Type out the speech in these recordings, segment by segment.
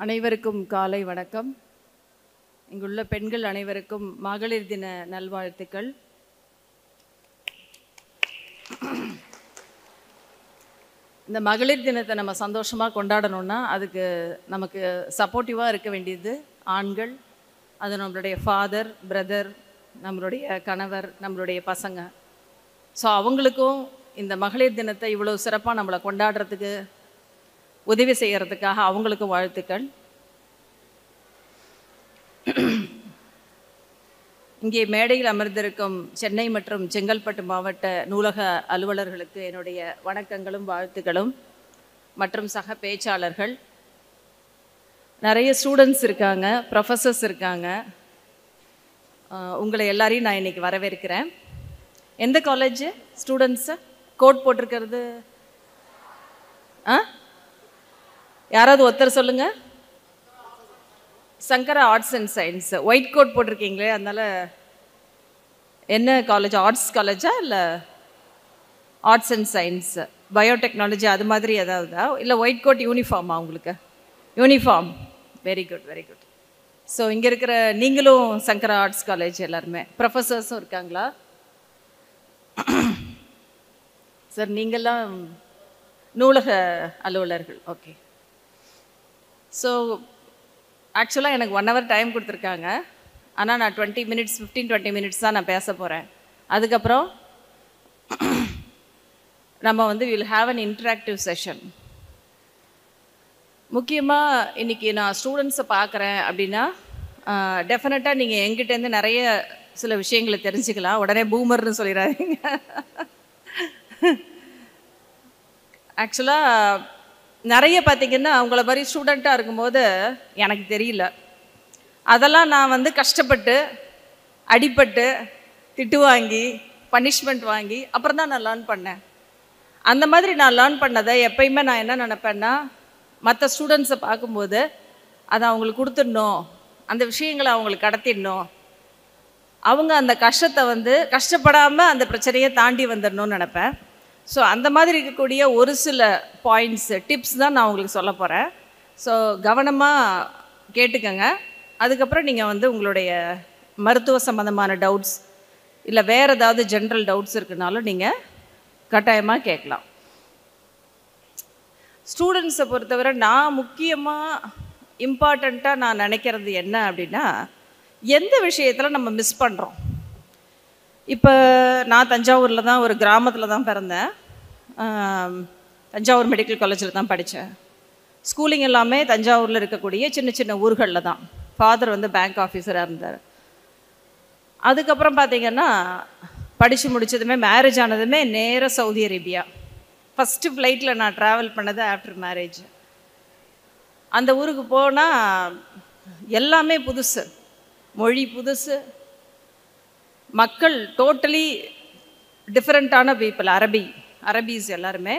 அனைவருக்கும் காலை வணக்கம். இங்குள்ள பெண்கள் அனைவருக்கும் மகளிர் தின நல்வாழ்த்துக்கள். இந்த மகளிர் தினத்தை நம்ம சந்தோஷமாக கொண்டாடணும்னா அதுக்கு நமக்கு சப்போர்ட்டிவாக இருக்க வேண்டியது ஆண்கள். அது நம்மளுடைய ஃபாதர், பிரதர், நம்மளுடைய கணவர், நம்மளுடைய பசங்க. ஸோ அவங்களுக்கும் இந்த மகளிர் தினத்தை இவ்வளோ சிறப்பாக நம்மளை கொண்டாடுறதுக்கு உதவி செய்கிறதுக்காக அவங்களுக்கும் வாழ்த்துக்கள். இங்கே மேடையில் அமர்ந்திருக்கும் சென்னை மற்றும் செங்கல்பட்டு மாவட்ட நூலக அலுவலர்களுக்கு என்னுடைய வணக்கங்களும் வாழ்த்துக்களும். மற்றும் சக பேச்சாளர்கள், நிறைய ஸ்டூடெண்ட்ஸ் இருக்காங்க, ப்ரொஃபஸர்ஸ் இருக்காங்க. உங்களை எல்லாரையும் நான் இன்றைக்கி வரவேற்கிறேன். எந்த காலேஜ் ஸ்டூடெண்ட்ஸு கோட் போட்டிருக்கிறது? யாராவது ஒருத்தர் சொல்லுங்கள். Shankara arts and science. White coat போட்டிருக்கீங்களே, அதனால் என்ன காலேஜ்? ஆர்ட்ஸ் காலேஜா இல்லை ஆர்ட்ஸ் அண்ட் சயின்ஸ், பயோடெக்னாலஜி அது மாதிரி ஏதாவதா? இல்லை ஒயிட் கோட் யூனிஃபார்மா உங்களுக்கு? Uniform. Very good, very good. So இங்கே இருக்கிற நீங்களும் சங்கரா ஆர்ட்ஸ் காலேஜ் எல்லாருமே. ப்ரொஃபஸர்ஸும் இருக்காங்களா சார்? நீங்கள்லாம் நூலக அலுவலர்கள். ஓகே. ஸோ ஆக்சுவலாக எனக்கு 1 hour டைம் கொடுத்துருக்காங்க. ஆனால் நான் 15-20 minutes தான் நான் பேச போகிறேன். அதுக்கப்புறம் நம்ம will have an interactive session. முக்கியமாக இன்றைக்கி நான் ஸ்டூடெண்ட்ஸை பார்க்குறேன் அப்படின்னா டெஃபினட்டாக நீங்கள் எங்கிட்டேருந்து நிறைய சில விஷயங்களை தெரிஞ்சுக்கலாம். உடனே பூமர்னு சொல்லிடாதீங்க. ஆக்சுவலாக நிறைய பார்த்திங்கன்னா அவங்கள மாதிரி ஸ்டூடெண்ட்டாக இருக்கும்போது எனக்கு தெரியல. அதெல்லாம் நான் கஷ்டப்பட்டு அடிப்பட்டு திட்டு வாங்கி பனிஷ்மெண்ட் வாங்கி அப்புறம் தான் நான் லேர்ன் பண்ணேன். அந்த மாதிரி நான் லேர்ன் பண்ணதை எப்பயுமே நான் என்ன நினப்பேன்னா, மற்ற ஸ்டூடெண்ட்ஸை பார்க்கும்போது அதை அவங்களுக்கு கொடுத்துடணும், அந்த விஷயங்களை அவங்களுக்கு கடத்திடணும், அவங்க அந்த கஷ்டத்தை கஷ்டப்படாமல் அந்த பிரச்சனையை தாண்டி வந்துடணும்னு நினப்பேன். ஸோ அந்த மாதிரி இருக்கக்கூடிய ஒரு சில பாயிண்ட்ஸு, டிப்ஸ் தான் நான் உங்களுக்கு சொல்ல போகிறேன். ஸோ கவனமாக கேட்டுக்கங்க. அதுக்கப்புறம் நீங்கள் உங்களுடைய மருத்துவ சம்மந்தமான டவுட்ஸ் இல்லை வேறு ஏதாவது ஜென்ரல் டவுட்ஸ் இருக்குனாலும் நீங்கள் கட்டாயமாக கேட்கலாம். ஸ்டூடெண்ட்ஸை பொறுத்தவரை நான் முக்கியமாக இம்பார்ட்டண்ட்டாக நான் நினைக்கிறது என்ன அப்படின்னா, எந்த விஷயத்தில் நம்ம மிஸ் பண்ணுறோம். இப்போ நான் தஞ்சாவூரில் தான், ஒரு கிராமத்தில் தான் பிறந்தேன். தஞ்சாவூர் மெடிக்கல் காலேஜில் தான் படித்தேன். ஸ்கூலிங் எல்லாமே தஞ்சாவூரில் இருக்கக்கூடிய சின்ன சின்ன ஊர்களில் தான். ஃபாதர் பேங்க் ஆஃபீஸராக இருந்தார். அதுக்கப்புறம் பார்த்திங்கன்னா படித்து முடித்ததுமே, மேரேஜ் ஆனதுமே நேராக சவுதி அரேபியா. ஃபஸ்ட்டு ஃப்ளைட்டில் நான் ட்ராவல் பண்ணது ஆஃப்டர் மேரேஜ். அந்த ஊருக்கு போனால் எல்லாமே புதுசு, மொழி புதுசு, மக்கள் டோட்டலி டிஃப்ரெண்ட்டான பீப்புள். அரபீஸ் எல்லாருமே.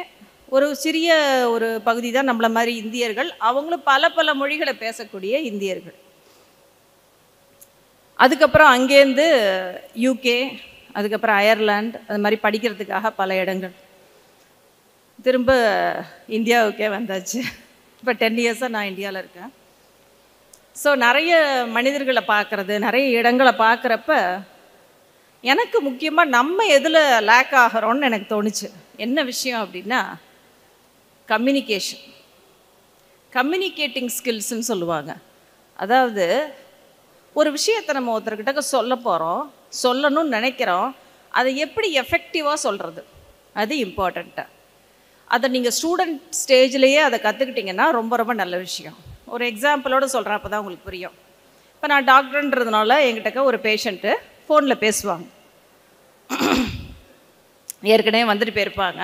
ஒரு சிறிய ஒரு பகுதி தான் நம்மளை மாதிரி இந்தியர்கள். அவங்களும் பல மொழிகளை பேசக்கூடிய இந்தியர்கள். அதுக்கப்புறம் அங்கேருந்து யூகே, அதுக்கப்புறம் அயர்லாந்து, அது மாதிரி படிக்கிறதுக்காக பல இடங்கள். திரும்ப இந்தியாவுக்கே வந்தாச்சு. இப்போ 10 years நான் இந்தியாவில் இருக்கேன். ஸோ நிறைய மனிதர்களை பார்க்குறது, நிறைய இடங்களை பார்க்குறப்ப எனக்கு முக்கியமாக நம்ம எதில் லேக் ஆகிறோன்னு எனக்கு தோணுச்சு. என்ன விஷயம் அப்படின்னா, கம்யூனிகேட்டிங் ஸ்கில்ஸ்ன்னு சொல்லுவாங்க. அதாவது ஒரு விஷயத்தை நம்ம ஒருத்தர்கிட்ட சொல்ல போகிறோம், சொல்லணும்னு நினைக்கிறோம், அதை எப்படி எஃபெக்டிவாக சொல்கிறது, அது இம்பார்ட்டண்ட்டாக. அதை நீங்கள் ஸ்டூடெண்ட் ஸ்டேஜ்லேயே அதை கற்றுக்கிட்டிங்கன்னா ரொம்ப ரொம்ப நல்ல விஷயம். ஒரு எக்ஸாம்பிளோடு சொல்கிறேன், அப்போ தான் உங்களுக்கு புரியும். இப்போ நான் டாக்டர்ன்றதுனால என்கிட்ட ஒரு பேஷண்ட்டு ஃபோனில் பேசுவாங்க. ஏற்கனவே வந்துட்டு போயிருப்பாங்க.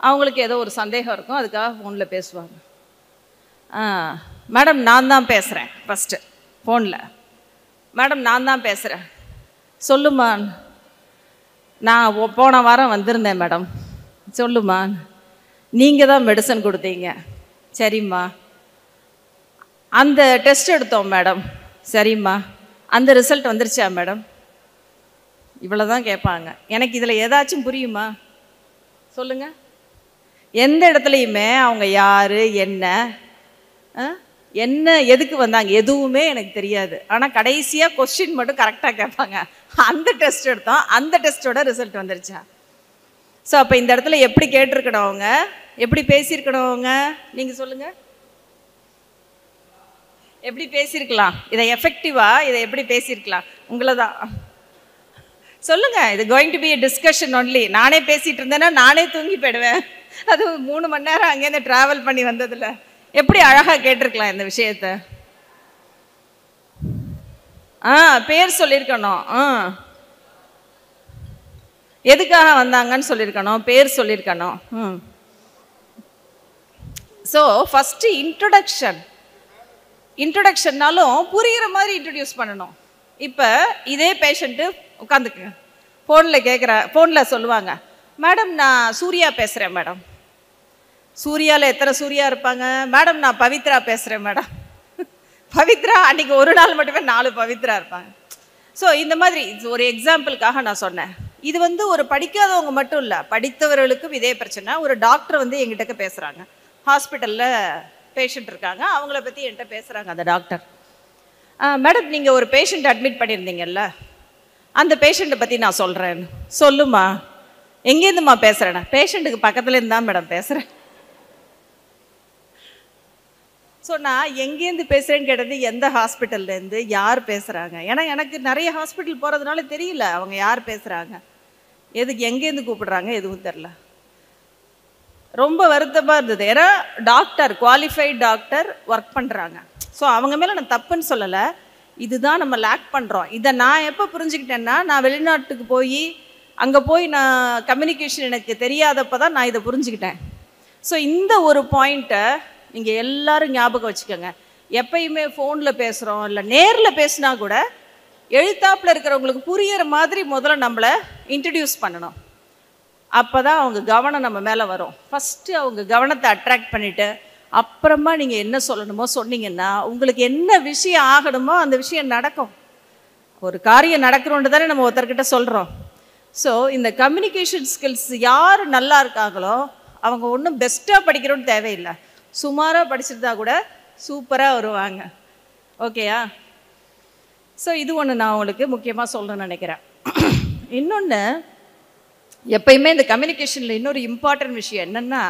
அவங்களுக்கு ஏதோ ஒரு சந்தேகம் இருக்கும், அதுக்காக ஃபோனில் பேசுவாங்க. மேடம் நான் தான் பேசுகிறேன். ஃபஸ்ட்டு ஃபோனில், மேடம் நான் தான் பேசுகிறேன், சொல்லுமா. நான் போன வாரம் வந்திருந்தேன் மேடம். சொல்லுமா. நீங்கள் தான் மெடிசன் கொடுத்தீங்க. சரிம்மா. அந்த டெஸ்ட் எடுத்தோம் மேடம். சரிம்மா. அந்த ரிசல்ட் வந்துருச்சா மேடம்? இவ்வளோ தான் கேட்பாங்க. எனக்கு இதில் ஏதாச்சும் புரியுமா சொல்லுங்கள்? எந்த இடத்துலையுமே அவங்க யார் என்ன என்ன எதுக்கு வந்தாங்க எதுவுமே எனக்கு தெரியாது. ஆனால் கடைசியாக கொஸ்டின் மட்டும் கரெக்டாக கேட்பாங்க. அந்த டெஸ்ட் எடுத்தோம், அந்த டெஸ்ட்டோட ரிசல்ட் வந்துருச்சா. ஸோ அப்போ இந்த இடத்துல எப்படி கேட்டிருக்கணும் அவங்க, எப்படி பேசியிருக்கணும் அவங்க, நீங்கள் சொல்லுங்கள். எப்படி பேசியிருக்கலாம், இதை எஃபெக்டிவாக இதை எப்படி பேசியிருக்கலாம், உங்களை தான் சொல்லுங்கள். இது going to be a discussion only. நானே பேசிகிட்டு இருந்தேன்னா நானே தூங்கி போயிடுவேன். அது 3 மணி நேரம் அங்கேருந்து ட்ராவல் பண்ணி வந்ததில்ல. எப்படி அழகாக கேட்டிருக்கலாம் இந்த விஷயத்த. பேர் சொல்லியிருக்கணும், எதுக்காக வந்தாங்கன்னு சொல்லியிருக்கணும், பேர் சொல்லியிருக்கணும். ஸோ ஃபஸ்ட்டு இன்ட்ரொடக்ஷன்னாலும் புரிகிற மாதிரி இன்ட்ரடியூஸ் பண்ணணும். இப்போ இதே பேஷண்ட்டு உட்காந்துக்குங்க, ஃபோனில் சொல்லுவாங்க, மேடம் நான் சூர்யா பேசுகிறேன் மேடம். சூர்யாவில் எத்தனை சூர்யா இருப்பாங்க? மேடம் நான் பவித்ரா பேசுகிறேன் மேடம். பவித்ரா அன்றைக்கி ஒரு நாள் மட்டுமே 4 பவித்ரா இருப்பாங்க. ஸோ இந்த மாதிரி ஒரு எக்ஸாம்பிளுக்காக நான் சொன்னேன். இது ஒரு படிக்காதவங்க மட்டும் இல்லை, படித்தவர்களுக்கும் இதே பிரச்சனை. ஒரு டாக்டர் எங்கிட்ட பேசுகிறாங்க, ஹாஸ்பிட்டலில் பேஷண்ட் இருக்காங்க, அவங்கள பற்றி என்கிட்ட பேசுகிறாங்க அந்த டாக்டர். மேடம் நீங்கள் ஒரு பேஷண்ட் அட்மிட் பண்ணியிருந்தீங்கல்ல, அந்த பேஷண்ட்டை பற்றி நான் சொல்கிறேன். சொல்லுமா, எங்கேருந்துமா பேசுகிறேன்னா? பேஷண்ட்டுக்கு பக்கத்துலேருந்து தான் மேடம் பேசுகிறேன். ஸோ நான் எங்கேருந்து பேசுகிறேன்னு கேட்டது எந்த ஹாஸ்பிட்டல்லேருந்து யார் பேசுகிறாங்க. ஏன்னா எனக்கு நிறைய ஹாஸ்பிட்டல் போகிறதுனால தெரியல அவங்க யார் பேசுகிறாங்க, எதுக்கு எங்கேருந்து கூப்பிடுறாங்க, எதுவும் தெரில. ரொம்ப வருத்தமாக இருந்தது. ஏன்னா டாக்டர், குவாலிஃபைட் டாக்டர் ஒர்க் பண்ணுறாங்க. ஸோ அவங்க மேலே நான் தப்புன்னு சொல்லலை, இதுதான் நம்ம லேக் பண்ணுறோம். இதை நான் எப்போ புரிஞ்சுக்கிட்டேன்னா, நான் வெளிநாட்டுக்கு போய் அங்கே போய் நான் கம்யூனிகேஷன் எனக்கு தெரியாதப்போ தான் நான் இதை புரிஞ்சுக்கிட்டேன். ஸோ இந்த ஒரு பாயிண்ட்டை நீங்கள் எல்லோரும் ஞாபகம் வச்சுக்கோங்க. எப்பயுமே ஃபோனில் பேசுகிறோம் இல்லை நேரில் பேசினா கூட எழுத்தாப்பில் இருக்கிறவங்களுக்கு புரிகிற மாதிரி முதல்ல நம்மளை இன்ட்ரடியூஸ் பண்ணணும். அப்போ தான் அவங்க கவனம் நம்ம மேலே வரும். ஃபஸ்ட்டு அவங்க கவனத்தை அட்ராக்ட் பண்ணிவிட்டு அப்புறமா நீங்கள் என்ன சொல்லணுமோ சொன்னீங்கன்னா உங்களுக்கு என்ன விஷயம் ஆகணுமோ அந்த விஷயம் நடக்கும். ஒரு காரியம் நடக்கணுன்ட்டு தானே நம்ம ஒருத்தர்கிட்ட சொல்கிறோம். ஸோ இந்த கம்யூனிகேஷன் ஸ்கில்ஸ் யார் நல்லா இருக்காங்களோ அவங்க ஒன்றும் பெஸ்ட்டாக படிக்கிறோன்னு தேவையில்லை, சுமாராக படிச்சிருந்தா கூட சூப்பராக வருவாங்க. ஓகேயா? ஸோ இது ஒன்று நான் உங்களுக்கு முக்கியமாக சொல்லணும்னு நினைக்கிறேன். இன்னொன்று, எப்பயுமே இந்த கம்யூனிகேஷனில் இன்னொரு இம்பார்ட்டன்ட் விஷயம் என்னென்னா,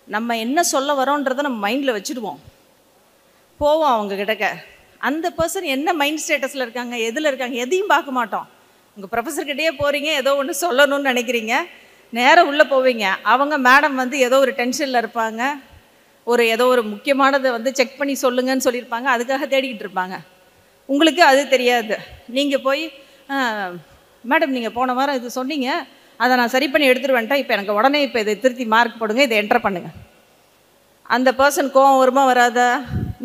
நம்ம என்ன சொல்ல வரோன்றதை நம்ம மைண்டில் வச்சுடுவோம், போவோம் அவங்க கிட்டக்க. அந்த பர்சன் என்ன மைண்ட் ஸ்டேட்டஸில் இருக்காங்க, எதில் இருக்காங்க, எதையும் பார்க்க மாட்டோம். உங்கள் ப்ரொஃபஸர்கிட்டயே போகிறீங்க, ஏதோ ஒன்று சொல்லணும்னு நினைக்கிறீங்க, நேராக உள்ளே போவீங்க. அவங்க மேடம் ஏதோ ஒரு டென்ஷனில் இருப்பாங்க, ஏதோ ஒரு முக்கியமானதை செக் பண்ணி சொல்லுங்கன்னு சொல்லியிருப்பாங்க, அதுக்காக தேடிக்கிட்டு இருப்பாங்க. உங்களுக்கு அது தெரியாது. நீங்கள் போய் மேடம் நீங்கள் போன வாரம் இது சொன்னீங்க, அதை நான் சரி பண்ணி எடுத்துகிட்டு வந்துட்டேன், இப்போ எனக்கு உடனே இப்போ இதை திருத்தி மார்க் போடுங்க, இதை என்டர் பண்ணுங்கள். அந்த பர்சன் கோவம் வருமா வராதா?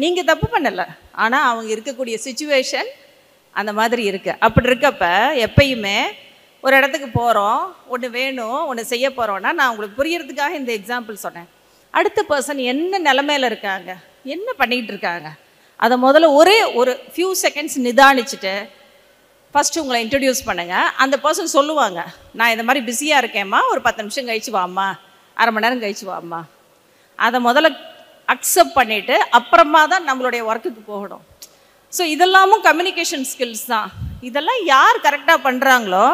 நீங்கள் தப்பு பண்ணலை, ஆனால் அவங்க இருக்கக்கூடிய சிச்சுவேஷன் அந்த மாதிரி இருக்குது. அப்படி இருக்கப்ப எப்பயுமே ஒரு இடத்துக்கு போகிறோம், ஒன்று வேணும், ஒன்று செய்ய போகிறோன்னா, நான் உங்களுக்கு புரியறதுக்காக இந்த எக்ஸாம்பிள் சொன்னேன். அடுத்த பர்சன் என்ன நிலமையில் இருக்காங்க, என்ன பண்ணிகிட்டு இருக்காங்க, அதை முதல்ல ஒரு ஃபியூ செகண்ட்ஸ் நிதானிச்சுட்டு ஃபஸ்ட்டு உங்களை இன்ட்ரடியூஸ் பண்ணுங்கள். அந்த பர்சன் சொல்லுவாங்க, நான் இந்த மாதிரி பிஸியாக இருக்கேம்மா, ஒரு 10 நிமிஷம் கழிச்சு வாம்மா, அரை மணி நேரம் கழிச்சு வாம்மா. அதை முதல்ல அக்செப்ட் பண்ணிவிட்டு அப்புறமா தான் நம்மளுடைய ஒர்க்குக்கு போகணும். ஸோ இதெல்லாமும் கம்யூனிகேஷன் ஸ்கில்ஸ் தான். இதெல்லாம் யார் கரெக்டாக பண்ணுறாங்களோ,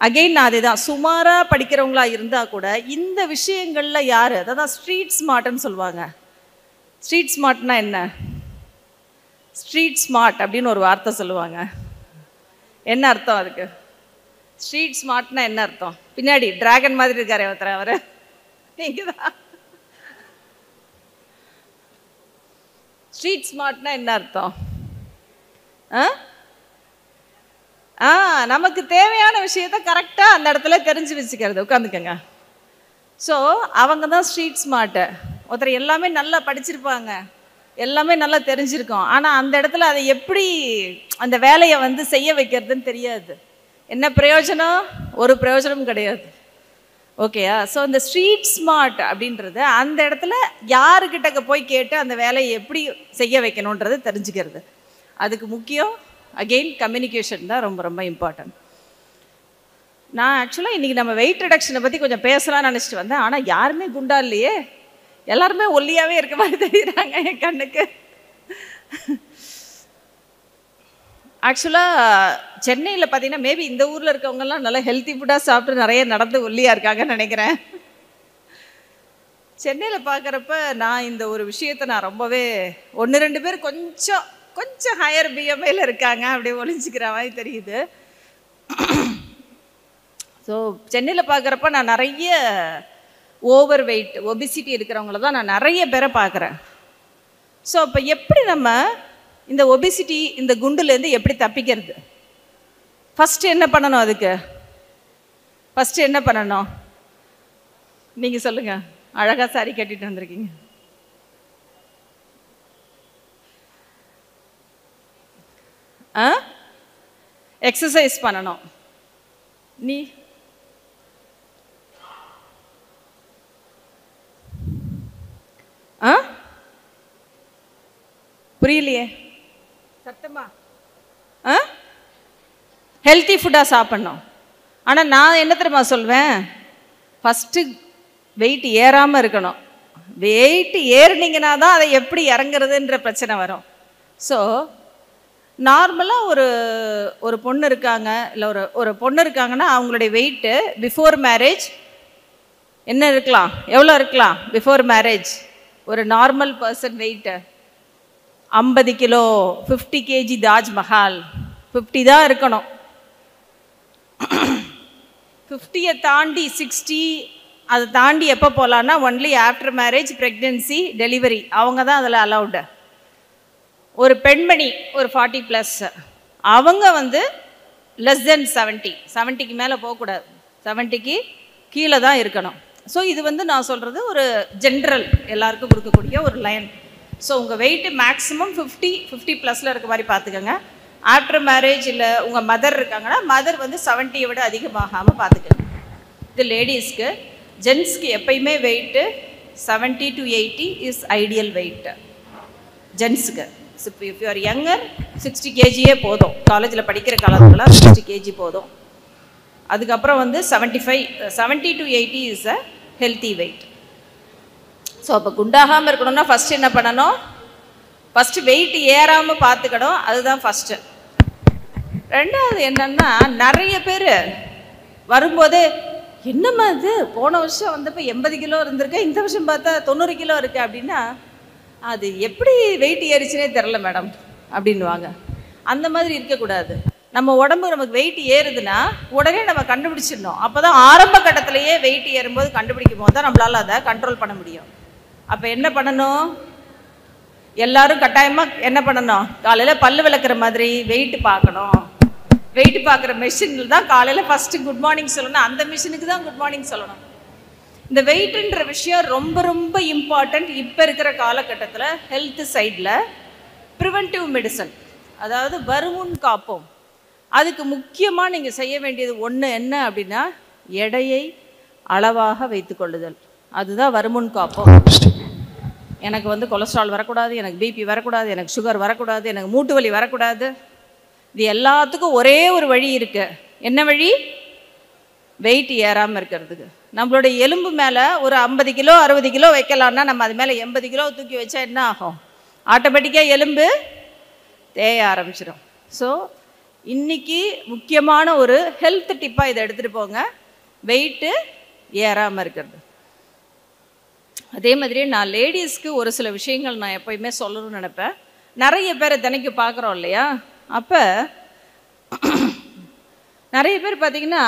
அகெயின் நான் அதே தான், சுமாராக படிக்கிறவங்களா இருந்தால் கூட இந்த விஷயங்களில் யார், அதான் ஸ்ட்ரீட் ஸ்மார்ட்னு சொல்லுவாங்க. ஸ்ட்ரீட் ஸ்மார்ட்னா என்ன? ஸ்ட்ரீட் ஸ்மார்ட் அப்படின்னு ஒரு வார்த்தை சொல்லுவாங்க. என்ன அர்த்தம் அதுக்கு? ஸ்ட்ரீட் ஸ்மார்ட்னா என்ன அர்த்தம்? பின்னாடி டிராகன் மாதிரி இருக்காரு ஒருத்தர், அவர் நீங்கள் தான். ஸ்ட்ரீட் ஸ்மார்ட்னா என்ன அர்த்தம்? நமக்கு தேவையான விஷயத்த கரெக்டாக அந்த இடத்துல தெரிஞ்சு வச்சுக்கிறது. உட்காந்துக்கங்க. ஸோ அவங்க தான் ஸ்ட்ரீட் ஸ்மார்ட்டு. ஒருத்தர் எல்லாமே நல்லா படிச்சிருப்பாங்க, எல்லாமே நல்லா தெரிஞ்சிருக்கோம், ஆனால் அந்த இடத்துல அதை எப்படி அந்த வேலையை செய்ய வைக்கிறதுன்னு தெரியாது. என்ன பிரயோஜனம்? ஒரு பிரயோஜனமும் கிடையாது. ஓகேயா? ஸோ இந்த ஸ்ட்ரீட் ஸ்மார்ட் அப்படின்றது அந்த இடத்துல யாருக்கிட்ட போய் கேட்டு அந்த வேலையை எப்படி செய்ய வைக்கணுன்றது தெரிஞ்சுக்கிறது. அதுக்கு முக்கியம் அகெயின் கம்யூனிகேஷன் தான் ரொம்ப ரொம்ப இம்பார்ட்டன்ட். நான் ஆக்சுவலாக இன்றைக்கி நம்ம வெயிட் ரிடக்ஷனை பற்றி கொஞ்சம் பேசலாம்னு நினச்சிட்டு வந்தேன், ஆனால் யாருமே குண்டா இல்லையே, எல்லாருமே ஒல்லியாகவே இருக்க மாதிரி தெரியுறாங்க என் கண்ணுக்கு. ஆக்சுவலாக சென்னையில் பார்த்தீங்கன்னா மேபி இந்த ஊரில் இருக்கவங்கலாம் நல்லா ஹெல்த்தி ஃபுட்டாக சாப்பிட்டு நிறைய நடந்து ஒல்லியாக இருக்காங்கன்னு நினைக்கிறேன். சென்னையில் பார்க்குறப்ப நான் இந்த ஒரு விஷயத்தை நான் ரொம்பவே 1-2 பேர் கொஞ்சம் ஹையர் பிஎம்ஐயில் இருக்காங்க, அப்படியே ஒளிஞ்சிக்கிற மாதிரி தெரியுது. ஸோ சென்னையில் பார்க்குறப்ப நான் நிறைய ஓவர் வெயிட் ஒபிசிட்டி இருக்கிறவங்கள தான் நான் நிறைய பேரை பார்க்குறேன். ஸோ அப்போ எப்படி நம்ம இந்த ஒபிசிட்டி இந்த குண்டுலேருந்து எப்படி தப்பிக்கிறது? ஃபஸ்ட்டு என்ன பண்ணணும்? அதுக்கு ஃபஸ்ட்டு என்ன பண்ணணும் நீங்கள் சொல்லுங்கள். அழகாக சாரி கட்டிட்டு வந்திருக்கீங்க. எக்ஸசைஸ் பண்ணணும். நீ புரியலையே சத்தமா? ஹெல்த்தி ஃபுட்டாக சாப்பிட்ணும். ஆனால் நான் என்ன தெரியுமா சொல்வேன், ஃபஸ்ட்டு வெயிட் ஏறாமல் இருக்கணும். வெயிட் ஏறினீங்கன்னா தான் அதை எப்படி இறங்குறதுன்ற பிரச்சனை வரும். ஸோ நார்மலாக ஒரு பொண்ணு இருக்காங்க, இல்லை ஒரு பொண்ணு இருக்காங்கன்னா அவங்களுடைய வெயிட்டு பிஃபோர் மேரேஜ் என்ன இருக்கலாம், எவ்வளோ இருக்கலாம்? பிஃபோர் மேரேஜ் ஒரு normal person weight 50 kilo, 50 KG Taj Mahal 50 தான் இருக்கணும். 50 தாண்டி 60 அதை தாண்டி எப்போ போகலான்னா only after marriage, pregnancy, delivery, அவங்க தான் அதில் அலவுடு. ஒரு பெண்மணி ஒரு 40+ அவங்க வந்து லெஸ் தென் 70க்கு மேலே போகக்கூடாது, 70க்கு கீழே தான் இருக்கணும். ஸோ இது வந்து நான் சொல்கிறது ஒரு ஜென்ரல் எல்லாருக்கும் கொடுக்கக்கூடிய ஒரு லைன். ஸோ உங்கள் வெயிட்டு மேக்ஸிமம் 50+ இருக்க மாதிரி பார்த்துக்கோங்க. ஆஃப்டர் மேரேஜ் இல்லை உங்கள் மதர் இருக்காங்கன்னா மதர் வந்து 70 விட அதிகமாகாமல் பார்த்துக்கோங்க. இது லேடிஸ்க்கு. ஜென்ஸ்க்கு எப்பயுமே weight 70 to 80 is ideal weight ஜென்ஸுக்கு. இஃப் யூ ஆர் யங்கர் 60 கேஜியே போதும். காலேஜில் படிக்கிற காலத்தில் 60 கேஜி போதும். அதுக்கப்புறம் வந்து 70 to 80 is a healthy wait. So அப்போ குண்டாகாமல் இருக்கணும்னா ஃபஸ்ட்டு என்ன பண்ணணும்? ஃபஸ்ட்டு வெயிட் ஏறாமல் பார்த்துக்கணும், அதுதான் ஃபஸ்ட்டு. ரெண்டாவது என்னன்னா, நிறைய பேர் வரும்போது என்னம்மா இது போன வருஷம் வந்தப்போ 80 கிலோ இருந்திருக்கேன், இந்த வருஷம் பார்த்தா 90 கிலோ இருக்கு அப்படின்னா அது எப்படி வெயிட் ஏறிச்சுனே தெரில மேடம் அப்படின்வாங்க. அந்த மாதிரி இருக்கக்கூடாது. நம்ம உடம்பு நமக்கு வெயிட் ஏறுதுன்னா உடனே நம்ம கண்டுபிடிச்சிடணும். அப்போ தான் ஆரம்ப கட்டத்திலேயே வெயிட் ஏறும்போது கண்டுபிடிக்கும் போது தான் நம்மளால் அதை கண்ட்ரோல் பண்ண முடியும். அப்போ என்ன பண்ணணும்? எல்லாரும் கட்டாயமாக என்ன பண்ணணும்? காலையில் பல்லு விளக்குற மாதிரி வெயிட் பார்க்கணும். வெயிட் பார்க்குற மெஷினில் தான் காலையில் ஃபஸ்ட்டு குட் மார்னிங் சொல்லணும். அந்த மிஷினுக்கு தான் குட் மார்னிங் சொல்லணும். இந்த வெயிட்டுன்ற விஷயம் ரொம்ப ரொம்ப இம்பார்ட்டண்ட். இப்போ இருக்கிற காலகட்டத்தில் ஹெல்த் சைடில் ப்ரிவென்டிவ் மெடிசன், அதாவது வருமுன் காப்போம். அதுக்கு முக்கியமாக நீங்கள் செய்ய வேண்டியது ஒன்று என்ன அப்படின்னா, எடையை அளவாக வைத்து கொள்ளுதல். அதுதான் வருமுன் காப்போம். எனக்கு வந்து கொலஸ்ட்ரால் வரக்கூடாது, எனக்கு பிபி வரக்கூடாது, எனக்கு சுகர் வரக்கூடாது, எனக்கு மூட்டு வலி வரக்கூடாது. இது எல்லாத்துக்கும் ஒரே ஒரு வழி இருக்குது. என்ன வழி? வெயிட் ஏறாமல் இருக்கிறதுக்கு. நம்மளுடைய எலும்பு மேலே ஒரு 50 கிலோ 60 கிலோ வைக்கலான்னா நம்ம அது மேலே 80 கிலோ தூக்கி வச்சா என்ன ஆகும்? ஆட்டோமேட்டிக்காக எலும்பு தேய ஆரம்பிச்சிடும். ஸோ இன்றைக்கி முக்கியமான ஒரு ஹெல்த் டிப்பாக இதை எடுத்துகிட்டு போங்க, வெயிட்டு ஏறாமல் இருக்கிறது. அதே மாதிரியே நான் லேடிஸ்க்கு ஒரு சில விஷயங்கள் நான் எப்போயுமே சொல்லணும்னு நினைப்பேன். நிறைய பேரை தினைக்கு பார்க்குறோம் இல்லையா? அப்போ நிறைய பேர் பார்த்திங்கன்னா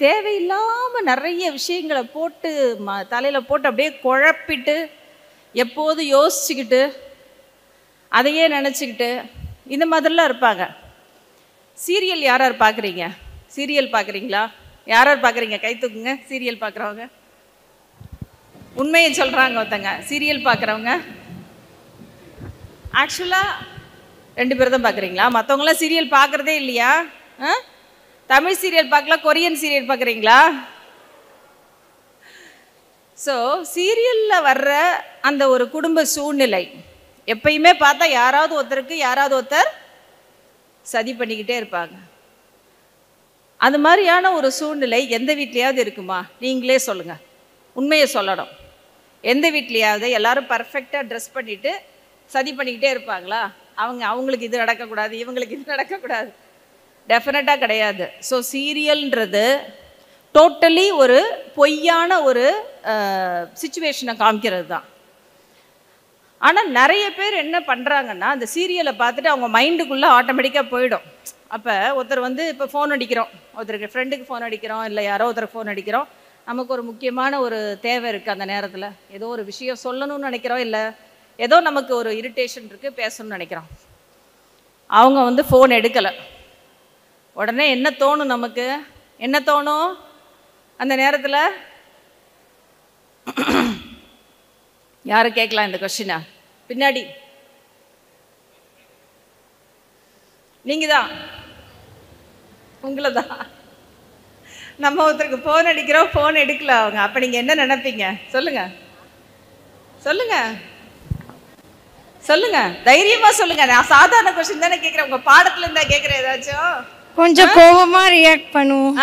தேவையில்லாமல் நிறைய விஷயங்களை போட்டு தலையில் போட்டு அப்படியே குழப்பிட்டு எப்போதும் யோசிச்சுக்கிட்டு அதையே நினச்சிக்கிட்டு இந்த மாதிரிலாம் இருப்பாங்க. சீரியல் யார் யார் பார்க்குறீங்க? சீரியல் பார்க்குறீங்களா? யார் யார் பார்க்குறீங்க? கை தூக்குங்க. சீரியல் பார்க்குறவங்க, உண்மையை சொல்கிறாங்க ஒருத்தங்க. சீரியல் பார்க்குறவங்க ஆக்சுவலாக 2 பேர் தான் பார்க்குறீங்களா? மற்றவங்களாம் சீரியல் பார்க்குறதே இல்லையா? தமிழ் சீரியல் பார்க்கல, கொரியன் சீரியல் பார்க்குறீங்களா? ஸோ சீரியலில் வர்ற அந்த ஒரு குடும்ப சூழ்நிலை எப்பயுமே பார்த்தா யாராவது ஒருத்தர் சதி பண்ணிக்கிட்டே இருப்பாங்க. அது மாதிரியான ஒரு சூழ்நிலை எந்த வீட்லையாவது இருக்குமா? நீங்களே சொல்லுங்கள், உண்மையை சொல்லணும். எந்த வீட்லையாவது எல்லாரும் பர்ஃபெக்டாக ட்ரெஸ் பண்ணிவிட்டு சதி பண்ணிக்கிட்டே இருப்பாங்களா? அவங்களுக்கு இது நடக்கக்கூடாது, இவங்களுக்கு இது நடக்கக்கூடாது, டெஃபினட்டாக கிடையாது. ஸோ சீரியல்ன்றது டோட்டலி ஒரு பொய்யான ஒரு சிச்சுவேஷனை காமிக்கிறது தான். ஆனால் நிறைய பேர் என்ன பண்ணுறாங்கன்னா, அந்த சீரியலை பார்த்துட்டு அவங்க மைண்டுக்குள்ளே ஆட்டோமேட்டிக்காக போயிடும். அப்போ ஒருத்தர் வந்து இப்போ ஃபோன் அடிக்கிறோம், ஒருத்தருக்கு ஃப்ரெண்டுக்கு ஃபோன் அடிக்கிறோம், இல்லை யாரோ ஒருத்தருக்கு ஃபோன் அடிக்கிறோம், நமக்கு ஒரு முக்கியமான ஒரு தேவை இருக்குது அந்த நேரத்தில், ஏதோ ஒரு விஷயம் சொல்லணும்னு நினைக்கிறோம், இல்லை ஏதோ நமக்கு ஒரு இரிட்டேஷன் இருக்குது பேசணும்னு நினைக்கிறோம். அவங்க வந்து ஃபோன் எடுக்கலை. உடனே என்ன தோணும்? நமக்கு என்ன தோணும் அந்த நேரத்தில்? யாரு கேட்கலாம் இந்த கொஸ்டினா? பின்னாடி நீங்க தான், உங்களை தான். நம்ம ஒருத்தருக்கு ஃபோன் அடிக்கிறோம், ஃபோன் எடுக்கல அவங்க. அப்ப நீங்க என்ன நினைப்பீங்க? சொல்லுங்க சொல்லுங்க சொல்லுங்க, தைரியமா சொல்லுங்க. நான் சாதாரண கொஸ்டின் தானே கேட்கிறேன், உங்க பாடத்துல இருந்தா கேட்கிறேன். ஏதாச்சும் கொஞ்சம் கோவமா ரியாக்ட் பண்ணுவோம்.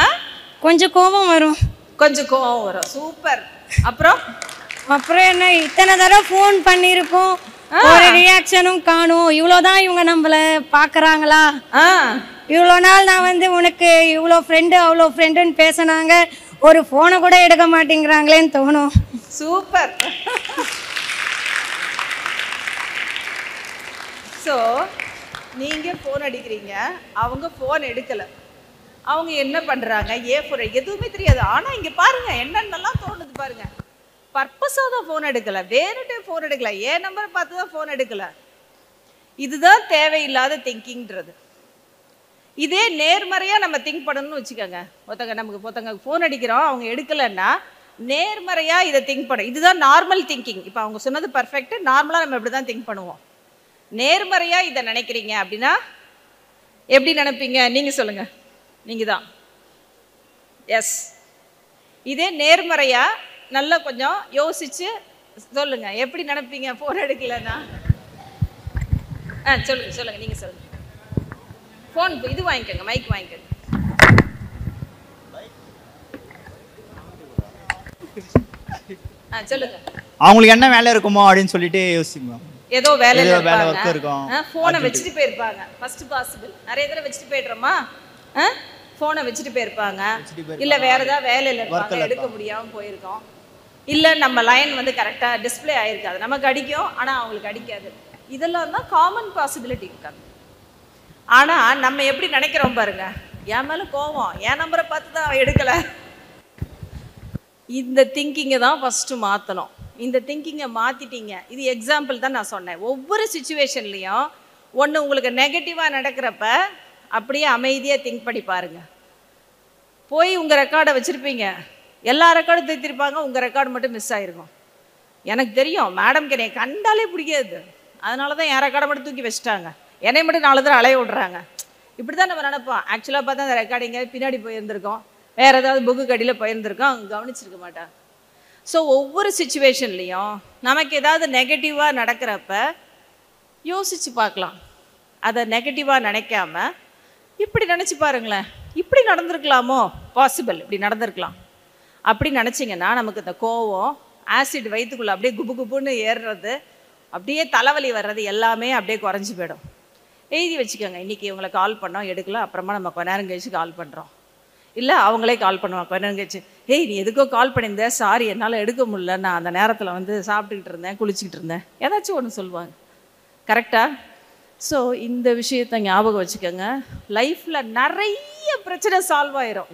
கொஞ்சம் கோவம் வரும். கொஞ்சம் கோவம் வரும். சூப்பர். அப்புறம் என்ன, இத்தனை தடவை ஃபோன் பண்ணியிருக்கோம், ஒரு ரியாக்ஷனும் காணும். இவ்வளோதான் இவங்க நம்மள பார்க்குறாங்களா? இவ்வளோ நாள் நான் வந்து உனக்கு இவ்வளோ ஃப்ரெண்டு அவ்வளோ ஃப்ரெண்டுன்னு பேசினாங்க, ஒரு ஃபோனை கூட எடுக்க மாட்டேங்கிறாங்களேன்னு தோணும். சூப்பர். ஸோ நீங்கள் ஃபோன் அடிக்கிறீங்க, அவங்க ஃபோன் எடுக்கலை, அவங்க என்ன பண்ணுறாங்க, எதுவுமே தெரியாது. ஆனால் இங்கே பாருங்கள் என்னென்னலாம் தோணுது பாருங்கள். பர்பஸாக தான் ஃபோன் எடுக்கலை, வேறுட்டே ஃபோன் எடுக்கலை, ஏன் நம்பரை பார்த்து தான் ஃபோன் எடுக்கலை. இதுதான் தேவையில்லாத திங்கிங்கிறது. இதே நேர்மறையாக நம்ம திங்க் பண்ணணும்னு வச்சுக்கோங்க. ஒருத்தங்க ஃபோன் அடிக்கிறோம், அவங்க எடுக்கலைன்னா நேர்மறையாக இதை திங்க் பண்ண, இதுதான் நார்மல் திங்கிங். இப்போ அவங்க சொன்னது பர்ஃபெக்ட், நார்மலாக நம்ம இப்படி தான் திங்க் பண்ணுவோம். நேர்மறையாக இதை நினைக்கிறீங்க அப்படின்னா எப்படி நினைப்பீங்க? நீங்கள் சொல்லுங்கள். நீங்கள் தான். எஸ். இதே நேர்மறையாக நல்லா கொஞ்சம் யோசிச்சு சொல்லுங்க, எப்படி நினைப்பீங்க ஃபோன் எடுக்கலன்னா? சொல்லுங்க சொல்லுங்க, நீங்க சொல்லுங்க. ஃபோன் இது வாங்கிக்கோங்க, மைக் வாங்கிக்கோங்க. சொல்லுங்க. அவங்களுக்கு என்ன வேலை இருக்குமோ அப்படின்னு சொல்லிட்டு யோசிக்கணும். ஏதோ வேலையில இருக்கும், ஃபோனை வச்சுட்டு போயிருப்பாங்க. ஃபர்ஸ்ட் பாசிபிள் நிறைய தடவை வச்சுட்டு போயிடுறோமா? ஃபோனை வச்சுட்டு போயிருப்பாங்க, இல்லை வேற ஏதாவது வேலையில் இருப்பாங்க, எடுக்க முடியாமல் போயிருக்கோம், இல்லை நம்ம லைன் வந்து கரெக்டாக டிஸ்பிளே ஆகிருக்காது, நமக்கு அடிக்கும் ஆனால் அவங்களுக்கு அடிக்காது. இதெல்லாம் தான் காமன் பாசிபிலிட்டி இருக்காது. ஆனால் நம்ம எப்படி நினைக்கிறோம் பாருங்க, என் மேலே கோவம், என் நம்பரை பார்த்து தான் அவன் எடுக்கலை. இந்த திங்கிங்கை தான் ஃபஸ்ட்டு மாற்றணும். இந்த திங்கிங்கை மாற்றிட்டீங்க. இது எக்ஸாம்பிள் தான் நான் சொன்னேன். ஒவ்வொரு சுச்சுவேஷன்லேயும் ஒன்று உங்களுக்கு நெகட்டிவாக நடக்கிறப்ப அப்படியே அமைதியாக திங்க் பண்ணி பாருங்கள். போய் உங்கள் ரெக்கார்டை வச்சுருப்பீங்க, எல்லா ரெக்கார்டும் திருத்திருப்பாங்க, உங்கள் ரெக்கார்டு மட்டும் மிஸ் ஆகிருக்கும். எனக்கு தெரியும், மேடம்க்கு என்னை கண்டாலே பிடிக்காது, அதனால தான் என் ரெக்கார்டை மட்டும் தூக்கி வச்சுட்டாங்க, என்னை மட்டும் 4 தடவை அலைய விட்றாங்க. இப்படி தான் நம்ம நினைப்போம். ஆக்சுவலாக பார்த்தா அந்த ரெக்கார்டிங்க பின்னாடி போயிருந்திருக்கோம், வேறு ஏதாவது புக்கு கடியில் போயிருந்திருக்கோம், அவங்க கவனிச்சிருக்க மாட்டாங்க. ஸோ ஒவ்வொரு சுச்சுவேஷன்லேயும் நமக்கு ஏதாவது நெகட்டிவாக நடக்கிறப்ப யோசித்து பார்க்கலாம். அதை நெகட்டிவாக நினைக்காம இப்படி நினச்சி பாருங்களேன், இப்படி நடந்திருக்கலாமோ, பாசிபிள் இப்படி நடந்திருக்கலாம். அப்படி நினச்சிங்கன்னா நமக்கு இந்த கோவம், ஆசிட் வயிற்றுக்குள்ளே அப்படியே குபு குபுன்னு ஏறுறது, அப்படியே தலைவலி வர்றது எல்லாமே அப்படியே குறைஞ்சி போயிடும். எழுதி வச்சுக்கோங்க, இன்றைக்கி இவங்களை கால் பண்ணோம் எடுக்கலாம், அப்புறமா நம்ம கொஞ்ச நேரம் கழிச்சு கால் பண்ணுறோம், இல்லை அவங்களே கால் பண்ணுவாங்க கொஞ்ச நேரம் கழிச்சு, ஏய் நீ எதுக்கோ கால் பண்ணியிருந்த, சாரி என்னால் எடுக்க முடியல, நான் அந்த நேரத்தில் வந்து சாப்பிட்டுக்கிட்டு இருந்தேன், குளிச்சுக்கிட்டு இருந்தேன், ஏதாச்சும் ஒன்று சொல்லுவாங்க. கரெக்டாக? ஸோ இந்த விஷயத்தை ஞாபகம் வச்சுக்கோங்க. லைஃப்பில் நிறைய பிரச்சனை சால்வ் ஆயிரும்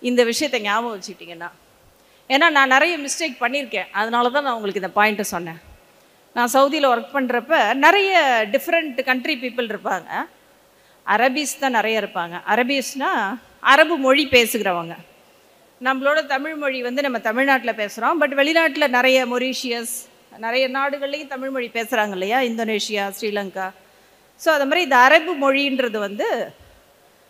இந்த விஷயத்தை ஞாபகம் வச்சுக்கிட்டிங்கன்னா. ஏன்னா நான் நிறைய மிஸ்டேக் பண்ணியிருக்கேன், அதனால தான் நான் உங்களுக்கு இந்த பாயிண்ட்டை சொன்னேன். நான் சவுதியில் ஒர்க் பண்ணுறப்ப நிறைய டிஃப்ரெண்ட் கண்ட்ரி பீப்புள் இருப்பாங்க. அரபீஸ் தான் நிறைய இருப்பாங்க. அரபீஸ்னால் அரபு மொழி பேசுகிறவங்க. நம்மளோட தமிழ் மொழி வந்து நம்ம தமிழ்நாட்டில் பேசுகிறோம், பட் வெளிநாட்டில் நிறைய மொரீஷியஸ் நிறைய நாடுகள்லேயும் தமிழ் மொழி பேசுகிறாங்க இல்லையா, இந்தோனேஷியா, ஸ்ரீலங்கா. ஸோ அது மாதிரி இந்த அரபு மொழின்றது வந்து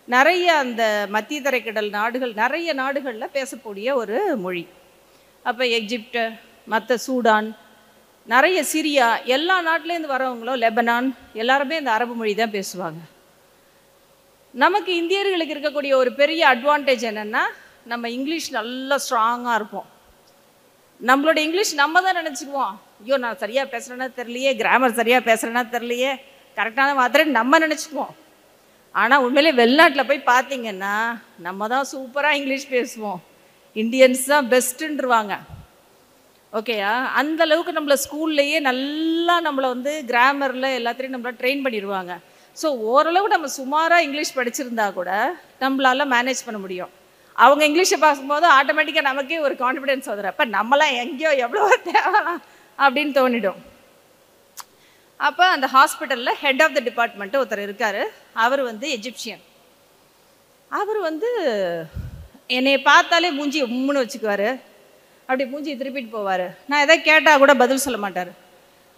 நிறைய அந்த மத்திய தரைக்கடல் நாடுகள், நிறைய நாடுகளில் பேசக்கூடிய ஒரு மொழி. அப்போ எகிப்து, மற்ற சூடான், நிறைய சிரியா, எல்லா நாட்டிலேருந்து வரவங்களும், லெபனான், எல்லாருமே இந்த அரபு மொழி தான் பேசுவாங்க. நமக்கு இந்தியர்களுக்கு இருக்கக்கூடிய ஒரு பெரிய அட்வான்டேஜ் என்னென்னா, நம்ம இங்கிலீஷ் நல்லா ஸ்ட்ராங்காக இருப்போம். நம்மளோட இங்கிலீஷ் நம்ம தான் நினச்சிக்குவோம், ஐயோ நான் சரியாக பேசுகிறேன்னா தெரியலையே, கிராமர் சரியாக பேசுகிறேன்னா தெரியலையே, கரெக்டான வார்த்தை நம்ம நினச்சிக்குவோம். ஆனால் உண்மையிலே வெளிநாட்டில் போய் பார்த்தீங்கன்னா நம்ம தான் சூப்பராக இங்கிலீஷ் பேசுவோம், இந்தியன்ஸ் தான் பெஸ்ட்டுன்றுவாங்க. ஓகேயா? அந்த அளவுக்கு நம்மளை ஸ்கூல்லையே நல்லா நம்மளை வந்து கிராமரில் எல்லாத்தையும் நம்மளை ட்ரெயின் பண்ணிடுவாங்க. ஸோ ஓரளவு நம்ம சுமாராக இங்கிலீஷ் படிச்சிருந்தா கூட நம்மளால மேனேஜ் பண்ண முடியும். அவங்க இங்கிலீஷை பார்க்கும்போது ஆட்டோமேட்டிக்காக நமக்கே ஒரு கான்ஃபிடென்ஸ் வந்துடும், அப்போ நம்மளாம் எங்கேயோ எவ்வளோ தேவலாம் அப்படின்னு தோணிடும். அப்போ அந்த ஹாஸ்பிட்டலில் ஹெட் ஆஃப் த டிபார்ட்மெண்ட்டு ஒருத்தர் இருக்கார். அவர் வந்து எஜிப்சியன். அவர் வந்து என்னை பார்த்தாலே மூஞ்சி உம்முன்னு வச்சுக்குவார், அப்படி மூஞ்சி திருப்பிட்டு போவார். நான் எதாவது கேட்டால் கூட பதில் சொல்ல மாட்டார்.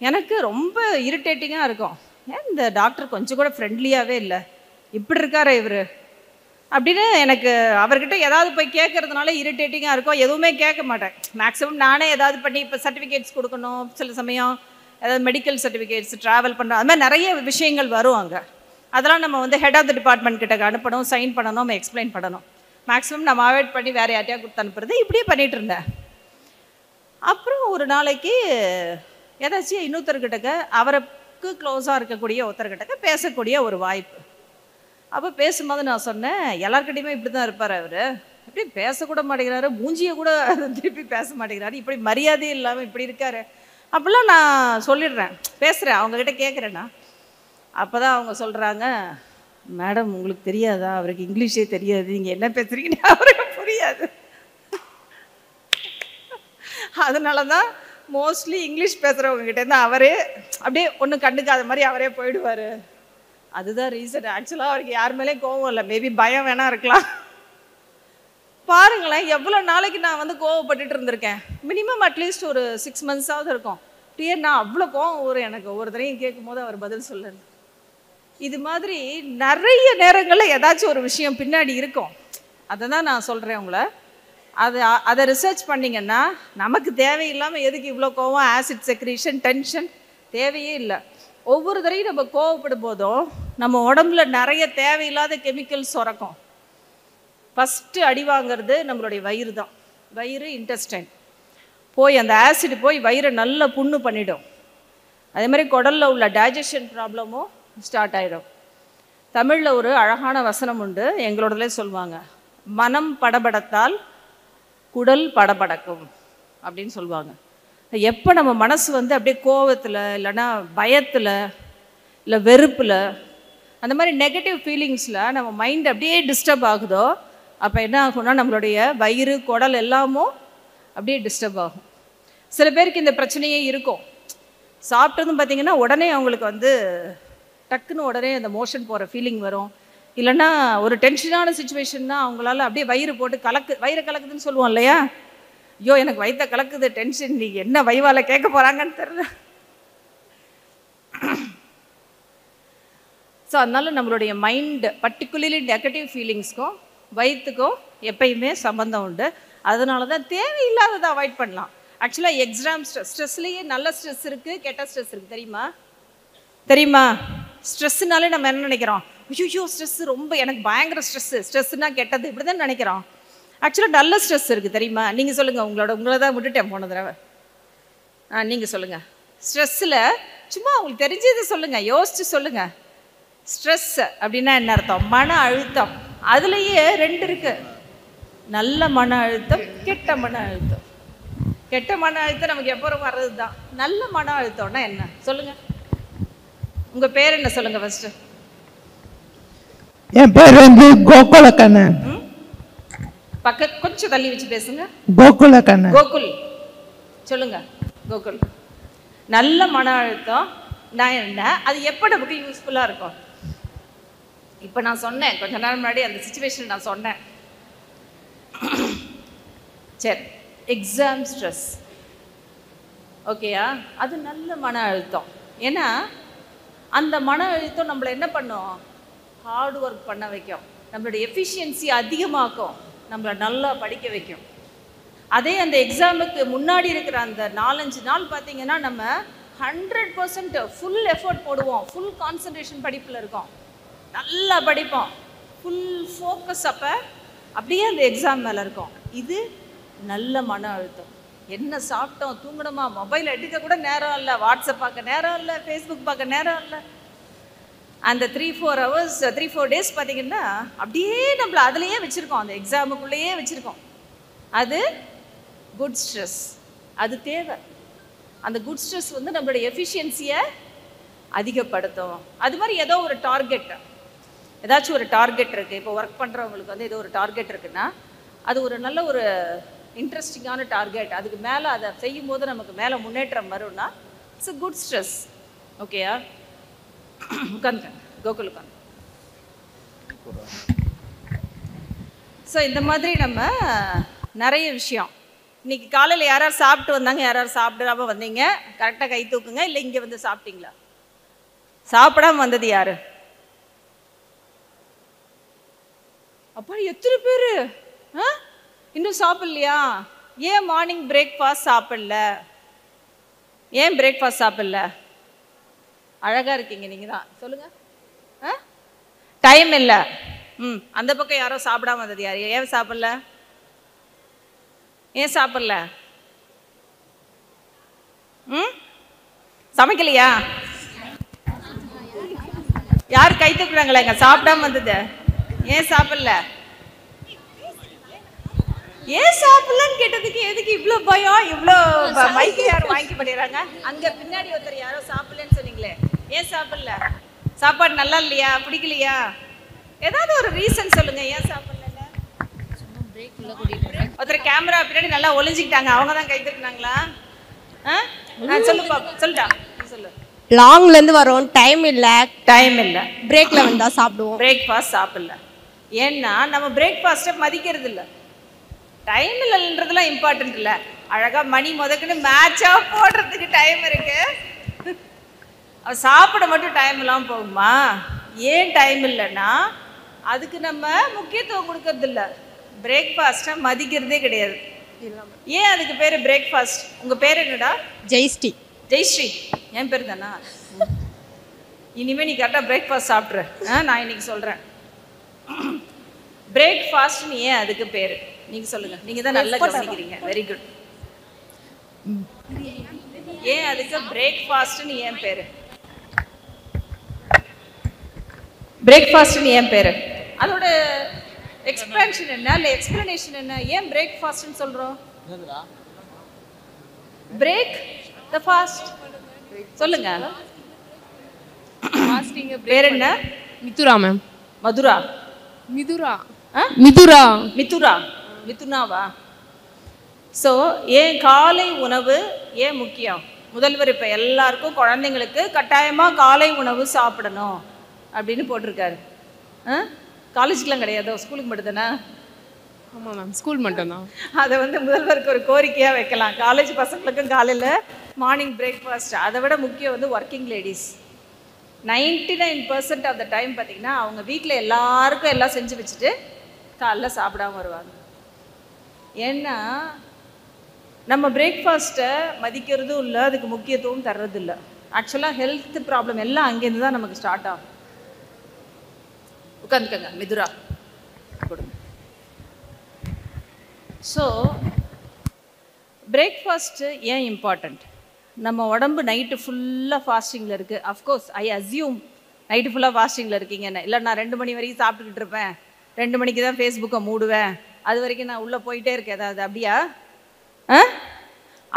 எனக்கு ரொம்ப இரிட்டேட்டிங்காக இருக்கும், ஏன் இந்த டாக்டர் கொஞ்சம் கூட ஃப்ரெண்ட்லியாகவே இல்லை, இப்படி இருக்காரா இவர் அப்படின்னு. எனக்கு அவர்கிட்ட ஏதாவது போய் கேட்கறதுனால இரிட்டேட்டிங்காக இருக்கும், எதுவுமே கேட்க மாட்டேன். மேக்ஸிமம் நானே ஏதாவது பண்ணி, இப்போ சர்டிஃபிகேட்ஸ் கொடுக்கணும், சில சமயம் ஏதாவது மெடிக்கல் சர்டிஃபிகேட்ஸ், ட்ராவல் பண்ணுறோம், அது மாதிரி நிறைய விஷயங்கள் வரும் அங்கே. அதெல்லாம் நம்ம வந்து ஹெட் ஆஃப் த டிபார்ட்மெண்ட் கிட்ட அனுப்பணும், சைன் பண்ணணும், நம்ம எக்ஸ்பிளைன் பண்ணணும். மேக்ஸிமம் நம்ம அவாய்ட் பண்ணி வேறு யார்ட்டையா கொடுத்து அனுப்புறது, இப்படியே பண்ணிகிட்டு இருந்தேன். அப்புறம் ஒரு நாளைக்கு ஏதாச்சும் இன்னொருத்தர்கிட்ட, அவருக்கு க்ளோஸாக இருக்கக்கூடிய ஒருத்தர்கிட்ட பேசக்கூடிய ஒரு வாய்ப்பு. அப்போ பேசும்போது நான் சொன்னேன், எல்லாருக்கிட்டையுமே இப்படி தான் இருப்பார் அவர், இப்படி பேசக்கூட மாட்டேங்கிறாரு, மூஞ்சியை கூட திருப்பி பேச மாட்டேங்கிறாரு, இப்படி மரியாதையே இல்லாமல் இப்படி இருக்காரு அப்படிலாம் நான் சொல்லிடுறேன், பேசுகிறேன், அவங்கக்கிட்ட கேட்குறேன்னா. அப்போ தான் அவங்க சொல்கிறாங்க, மேடம் உங்களுக்கு தெரியாதா, அவருக்கு இங்கிலீஷே தெரியாது, நீங்கள் என்ன பேசுகிறீங்கன்னு அவருக்கு புரியாது. அதனால தான் மோஸ்ட்லி இங்கிலீஷ் பேசுகிறவங்ககிட்டேருந்து அவரே அப்படியே ஒன்றும் கண்டுக்காத மாதிரி அவரே போயிடுவார். அதுதான் ரீசன். ஆக்சுவலாக அவருக்கு யார் மேலேயும் கோவம் இல்லை, மேபி பயம் வேணா இருக்கலாம். பாருங்களேன், எவ்வளோ நாளைக்கு நான் வந்து கோவப்பட்டுட்டு இருந்திருக்கேன். மினிமம் அட்லீஸ்ட் ஒரு 6 months இருக்கும். நான் அவ்வளோ கோவம் வரும் எனக்கு ஒவ்வொருத்தரையும் கேட்கும் போது அவர் பதில் சொல்லு. இது மாதிரி நிறைய நேரங்களில் ஏதாச்சும் ஒரு விஷயம் பின்னாடி இருக்கும். அதை தான் நான் சொல்கிறேன் உங்களை. அதை ரிசர்ச் பண்ணிங்கன்னா நமக்கு தேவையில்லாமல் எதுக்கு இவ்வளோ கோவம், ஆசிட் செக்ரீஷன், டென்ஷன் தேவையே இல்லை. ஒவ்வொரு தடையும் நம்ம கோவப்படும் போதும் நம்ம உடம்புல நிறைய தேவையில்லாத கெமிக்கல்ஸ் சுரக்கும். ஃபஸ்ட்டு அடி வாங்கிறது நம்மளுடைய வயிறு தான். வயிறு, இன்டெஸ்டைன் போய் அந்த ஆசிட் போய் வயிறை நல்லா புண்ணு பண்ணிடும். அதே மாதிரி குடலில் உள்ள டைஜஷன் ப்ராப்ளமும் ஸ்டார்ட் ஆகிடும். தமிழில் ஒரு அழகான வசனம் உண்டு, எங்களோடலே சொல்லுவாங்க, மனம் படபடத்தால் குடல் படபடக்கும் அப்படின்னு சொல்லுவாங்க. எப்போ நம்ம மனசு வந்து அப்படியே கோவத்தில், இல்லைன்னா பயத்தில், இல்லை வெறுப்பில், அந்த மாதிரி நெகட்டிவ் ஃபீலிங்ஸில் நம்ம மைண்ட் அப்படியே டிஸ்டர்ப் ஆகுதோ, அப்போ என்ன ஆகும்னா நம்மளுடைய வயிறு, குடல் எல்லாமும் அப்படியே டிஸ்டர்ப் ஆகும். சில பேருக்கு இந்த பிரச்சனையே இருக்கும். சாப்பிட்டதும் பார்த்திங்கன்னா உடனே அவங்களுக்கு வந்து டக்குன்னு உடனே அந்த மோஷன் போகிற ஃபீலிங் வரும். இல்லைன்னா ஒரு டென்ஷனான சுச்சுவேஷன்னா அவங்களால அப்படியே வயிறு போட்டு வயிறு கலக்குதுன்னு சொல்லுவோம் இல்லையா, ஐயோ எனக்கு வயிற்ற கலக்குது, டென்ஷன், நீ என்ன வைவால கேட்க போகிறாங்கன்னு தெரியல. ஸோ அதனால நம்மளுடைய மைண்டு, பர்டிகுலர்லி நெகட்டிவ் ஃபீலிங்ஸ்க்கும் வயிற்றுக்கும் எப்பயுமே சம்மந்தம் உண்டு. அதனால தான் தேவையில்லாததை அவாய்ட் பண்ணலாம். ஆக்சுவலாக எக்ஸாம் ஸ்ட்ரெஸ்லேயே நல்ல ஸ்ட்ரெஸ் இருக்குது, கெட்ட ஸ்ட்ரெஸ் இருக்குது. தெரியுமா? ஸ்ட்ரெஸ்ஸுனாலே நம்ம என்ன நினைக்கிறோம், ஐயோ ஸ்ட்ரெஸ் ரொம்ப எனக்கு பயங்கர ஸ்ட்ரெஸ்ஸுனா கெட்டது, இப்படி தான் நினைக்கிறோம். ஆக்சுவலாக நல்ல ஸ்ட்ரெஸ் இருக்குது தெரியுமா? நீங்கள் சொல்லுங்கள், உங்களை தான் விட்டுட்டேன் போன தடவை. நீங்கள் சொல்லுங்கள். ஸ்ட்ரெஸ்ஸில் சும்மா உங்களுக்கு தெரிஞ்சது சொல்லுங்கள், யோசித்து சொல்லுங்கள். ஸ்ட்ரெஸ் அப்படின்னா என்ன அர்த்தம்? மன அழுத்தம். அதுலேயே 2 இருக்குது, நல்ல மன அழுத்தம், கெட்ட மன அழுத்தம். கெட்ட மன அழுத்தம் நமக்கு எப்போ வர்றது தான். நல்ல மன அழுத்தம்னா என்ன சொல்லுங்கள்? உங்கள் பேர் என்ன சொல்லுங்கள் ஃபஸ்ட்டு? என் பேர் வந்து கோகுலக்கண்ணன். கொஞ்சம் தள்ளி வச்சு பேசுங்க. கோகுலக்கண்ணன். கோகுல் சொல்லுங்க. கோகுல், நல்ல மன அழுத்தம் நான் என்ன, அது எப்போ நமக்கு யூஸ்ஃபுல்லாக இருக்கும்? இப்போ நான் சொன்னேன் கொஞ்ச நேரம் முன்னாடி, அந்த சுச்சுவேஷன் நான் சொன்னேன். சரி, எக்ஸாம் ஸ்ட்ரெஸ், ஓகேயா? அது நல்ல மன அழுத்தம். ஏன்னா அந்த மன அழுத்தம் நம்மளை என்ன பண்ணும்? ஹார்ட் ஒர்க் பண்ண வைக்கும், நம்மளுடைய எஃபிஷியன்சி அதிகமாக்கும், நம்மளை நல்லா படிக்க வைக்கும். அதே அந்த எக்ஸாமுக்கு முன்னாடி இருக்கிற அந்த 4-5 நாள் பார்த்திங்கன்னா நம்ம 100% ஃபுல் எஃபர்ட் போடுவோம், ஃபுல் கான்சன்ட்ரேஷன் படிப்பில் இருக்கோம், நல்லா படிப்போம், ஃபுல் ஃபோக்கஸ் அப்போ அப்படியே அந்த எக்ஸாம் மேலே இருக்கும். இது நல்ல மன அழுத்தம். என்ன சாப்பிட்டோம், தூங்கணுமா, மொபைல் எடுக்க கூட நேரம் இல்லை, வாட்ஸ்அப் பார்க்க நேரம் இல்லை, ஃபேஸ்புக் பார்க்க நேரம் இல்லை. அந்த 3-4 ஹவர்ஸ் 3-4 டேஸ் பார்த்தீங்கன்னா அப்படியே நம்மளை அதுலேயே வச்சுருக்கோம், அந்த எக்ஸாமுக்குள்ளேயே வச்சுருக்கோம். அது குட் ஸ்ட்ரெஸ், அது தேவை. அந்த குட் ஸ்ட்ரெஸ் வந்து நம்மளுடைய எஃபிஷியன்சியை அதிகப்படுத்தும். அது மாதிரி ஏதோ ஒரு டார்கெட், ஏதாச்சும் ஒரு டார்கெட் இருக்குது. இப்போ ஒர்க் பண்ணுறவங்களுக்கு வந்து ஏதோ ஒரு டார்கெட் இருக்குன்னா அது ஒரு நல்ல ஒரு இன்ட்ரெஸ்டிங்கான டார்கெட். அதுக்கு மேலே அதை செய்யும் போது நமக்கு மேலே முன்னேற்றம் வரும்னா இட்ஸ் அ குட் ஸ்ட்ரெஸ். ஓகேயா? உட்காந்து கோகுல் உட்காந்து. ஸோ இந்த மாதிரி நம்ம நிறைய விஷயம். இன்னைக்கு காலையில் யாராவது சாப்பிட்டு வந்தாங்க, யாராவது சாப்பிடாம வந்தீங்க? கரெக்டாக கை தூக்குங்க. இல்லை இங்கே வந்து சாப்பிட்டீங்களா? சாப்பிடாம வந்தது யாரு? அப்பா எத்தனை பேர் இன்னும் சாப்பிடலையா? ஏன் மார்னிங் பிரேக்ஃபாஸ்ட் சாப்பிடல? ஏன் பிரேக்ஃபாஸ்ட் சாப்பிடல? அழகா இருக்கீங்க நீங்க தான். சொல்லுங்க. டைம் இல்லை. அந்த பக்கம் யாரோ சாப்பிடாம வந்தது யாரு? ஏன் சாப்பிடல? ஏன் சாப்பிடல? சமைக்கலையா? யார் கை தூக்குறாங்களா? சாப்பிடாம வந்தது ஏன் சாப்பிடல? ஏன் சாப்பிடலன்னு கேட்டதுக்கு எதுக்கு இவ்வளோ பயம்? இவ்வளோ மைக்கு யாரும் வாங்கி பண்ணிடுறாங்க? அங்கே பின்னாடி ஒருத்தர் யாரோ சாப்பிடலன்னு சொன்னீங்களே, ஏன் சாப்பிடல? சாப்பாடு நல்லா இல்லையா? பிடிக்கலையா? ஏதாவது ஒரு ரீசன் சொல்லுங்க, ஏன் சாப்பிடல? ஒருத்தர் கேமரா பின்னாடி நல்லா ஒளிஞ்சிக்கிட்டாங்க, அவங்க தான் கை தூக்குனாங்களா? சொல்லு பாப்பா, சொல்லிட்டா சொல்லு. லாங்ல இருந்து வரோம், டைம் இல்லை. டைம் இல்லை. பிரேக்ல வந்தா சாப்பிடுவோம். பிரேக்ஃபாஸ்ட் சாப்பிடல. ஏன்னா நம்ம பிரேக்ஃபாஸ்ட்டை மதிக்கிறது இல்லை. டைம் இல்லைன்றதுலாம் இம்பார்ட்டன்ட் இல்லை. அழகாக மணி முதக்குன்னு மேட்சாக போடுறதுக்கு டைம் இருக்கு. சாப்பிட மட்டும் டைம் இல்லாமல் போகுமா? ஏன் டைம் இல்லைன்னா அதுக்கு நம்ம முக்கியத்துவம் கொடுக்கறது இல்லை. பிரேக்ஃபாஸ்ட்டை மதிக்கிறதே கிடையாது. ஏன் அதுக்கு பேர் பிரேக்ஃபாஸ்ட்? உங்கள் பேர் என்னடா? ஜெய்ஸ்ரீ. ஜெய்ஸ்ரீ என் பேர் தானா? இனிமேல் நீ கரெக்டாக பிரேக்ஃபாஸ்ட் சாப்பிட்ற. நான் இன்னைக்கு சொல்கிறேன். பிரேக்ஃபாஸ்ட்னு ஏன் அதுக்கு பேர்? நீங்கள் சொல்லுங்கள். நீங்கள் தான் நல்லா கவனிக்கிறீங்க. Very good. ஏன் அதுக்கு பிரேக்ஃபாஸ்ட்னு ஏன் பேர்? பிரேக்ஃபாஸ்ட்னு ஏன் பேர்? அதோட எக்ஸ்பேன்ஷன் என்ன, இல்லை எக்ஸ்பிளனேஷன் என்ன? ஏன் பிரேக்ஃபாஸ்ட்னு சொல்கிறோம்? Break the fast. சொல்லுங்க. பேர் என்ன? மிதுரா மேம். மதுரா? மிதுரா. மிதுரா. மிதுரா. மிதுனாவா? ஸோ ஏன் காலை உணவு ஏன் முக்கியம்? முதல்வர் இப்போ எல்லாருக்கும் குழந்தைங்களுக்கு கட்டாயமாக காலை உணவு சாப்பிடணும் அப்படின்னு போட்டிருக்காரு. காலேஜுக்கெலாம் கிடையாதோ, ஸ்கூலுக்கு மட்டும்தானே? ஆமாம் மேம், ஸ்கூல் மட்டும்தான். அதை வந்து முதல்வருக்கு ஒரு கோரிக்கையாக வைக்கலாம். காலேஜ் பசங்களுக்கும் காலையில் மார்னிங் பிரேக்ஃபாஸ்ட். அதை விட முக்கியம் வந்து working ladies. 99% of the time பார்த்திங்கன்னா அவங்க வீட்டில் எல்லாருக்கும் எல்லாம் செஞ்சு வச்சுட்டு காலைல சாப்பிடாம வருவாங்க. ஏன்னா நம்ம பிரேக்ஃபாஸ்ட்டை மதிக்கிறதும் இல்லை, அதுக்கு முக்கியத்துவம் தர்றது இல்லை. ஆக்சுவலாக ஹெல்த் ப்ராப்ளம் எல்லாம் அங்கேருந்து தான் நமக்கு ஸ்டார்ட் ஆகும். உட்காந்துக்கங்க. மிதுரா கொடுங்க. ஸோ பிரேக்ஃபாஸ்ட்டு ஏன் இம்பார்ட்டண்ட்? நம்ம உடம்பு நைட்டு ஃபுல்லாக ஃபாஸ்டிங்கில் இருக்குது. அஃப்கோர்ஸ் ஐ அஸ்யூம் நைட்டு ஃபுல்லாக ஃபாஸ்டிங்கில் இருக்கீங்கன்னு. இல்லை நான் 2 மணி வரைக்கும் சாப்பிட்டுக்கிட்டு இருப்பேன், 2 மணிக்கு தான் ஃபேஸ்புக்கை மூடுவேன், அது வரைக்கும் நான் உள்ளே போயிட்டே இருக்கேன் ஏதாவது. அப்படியா?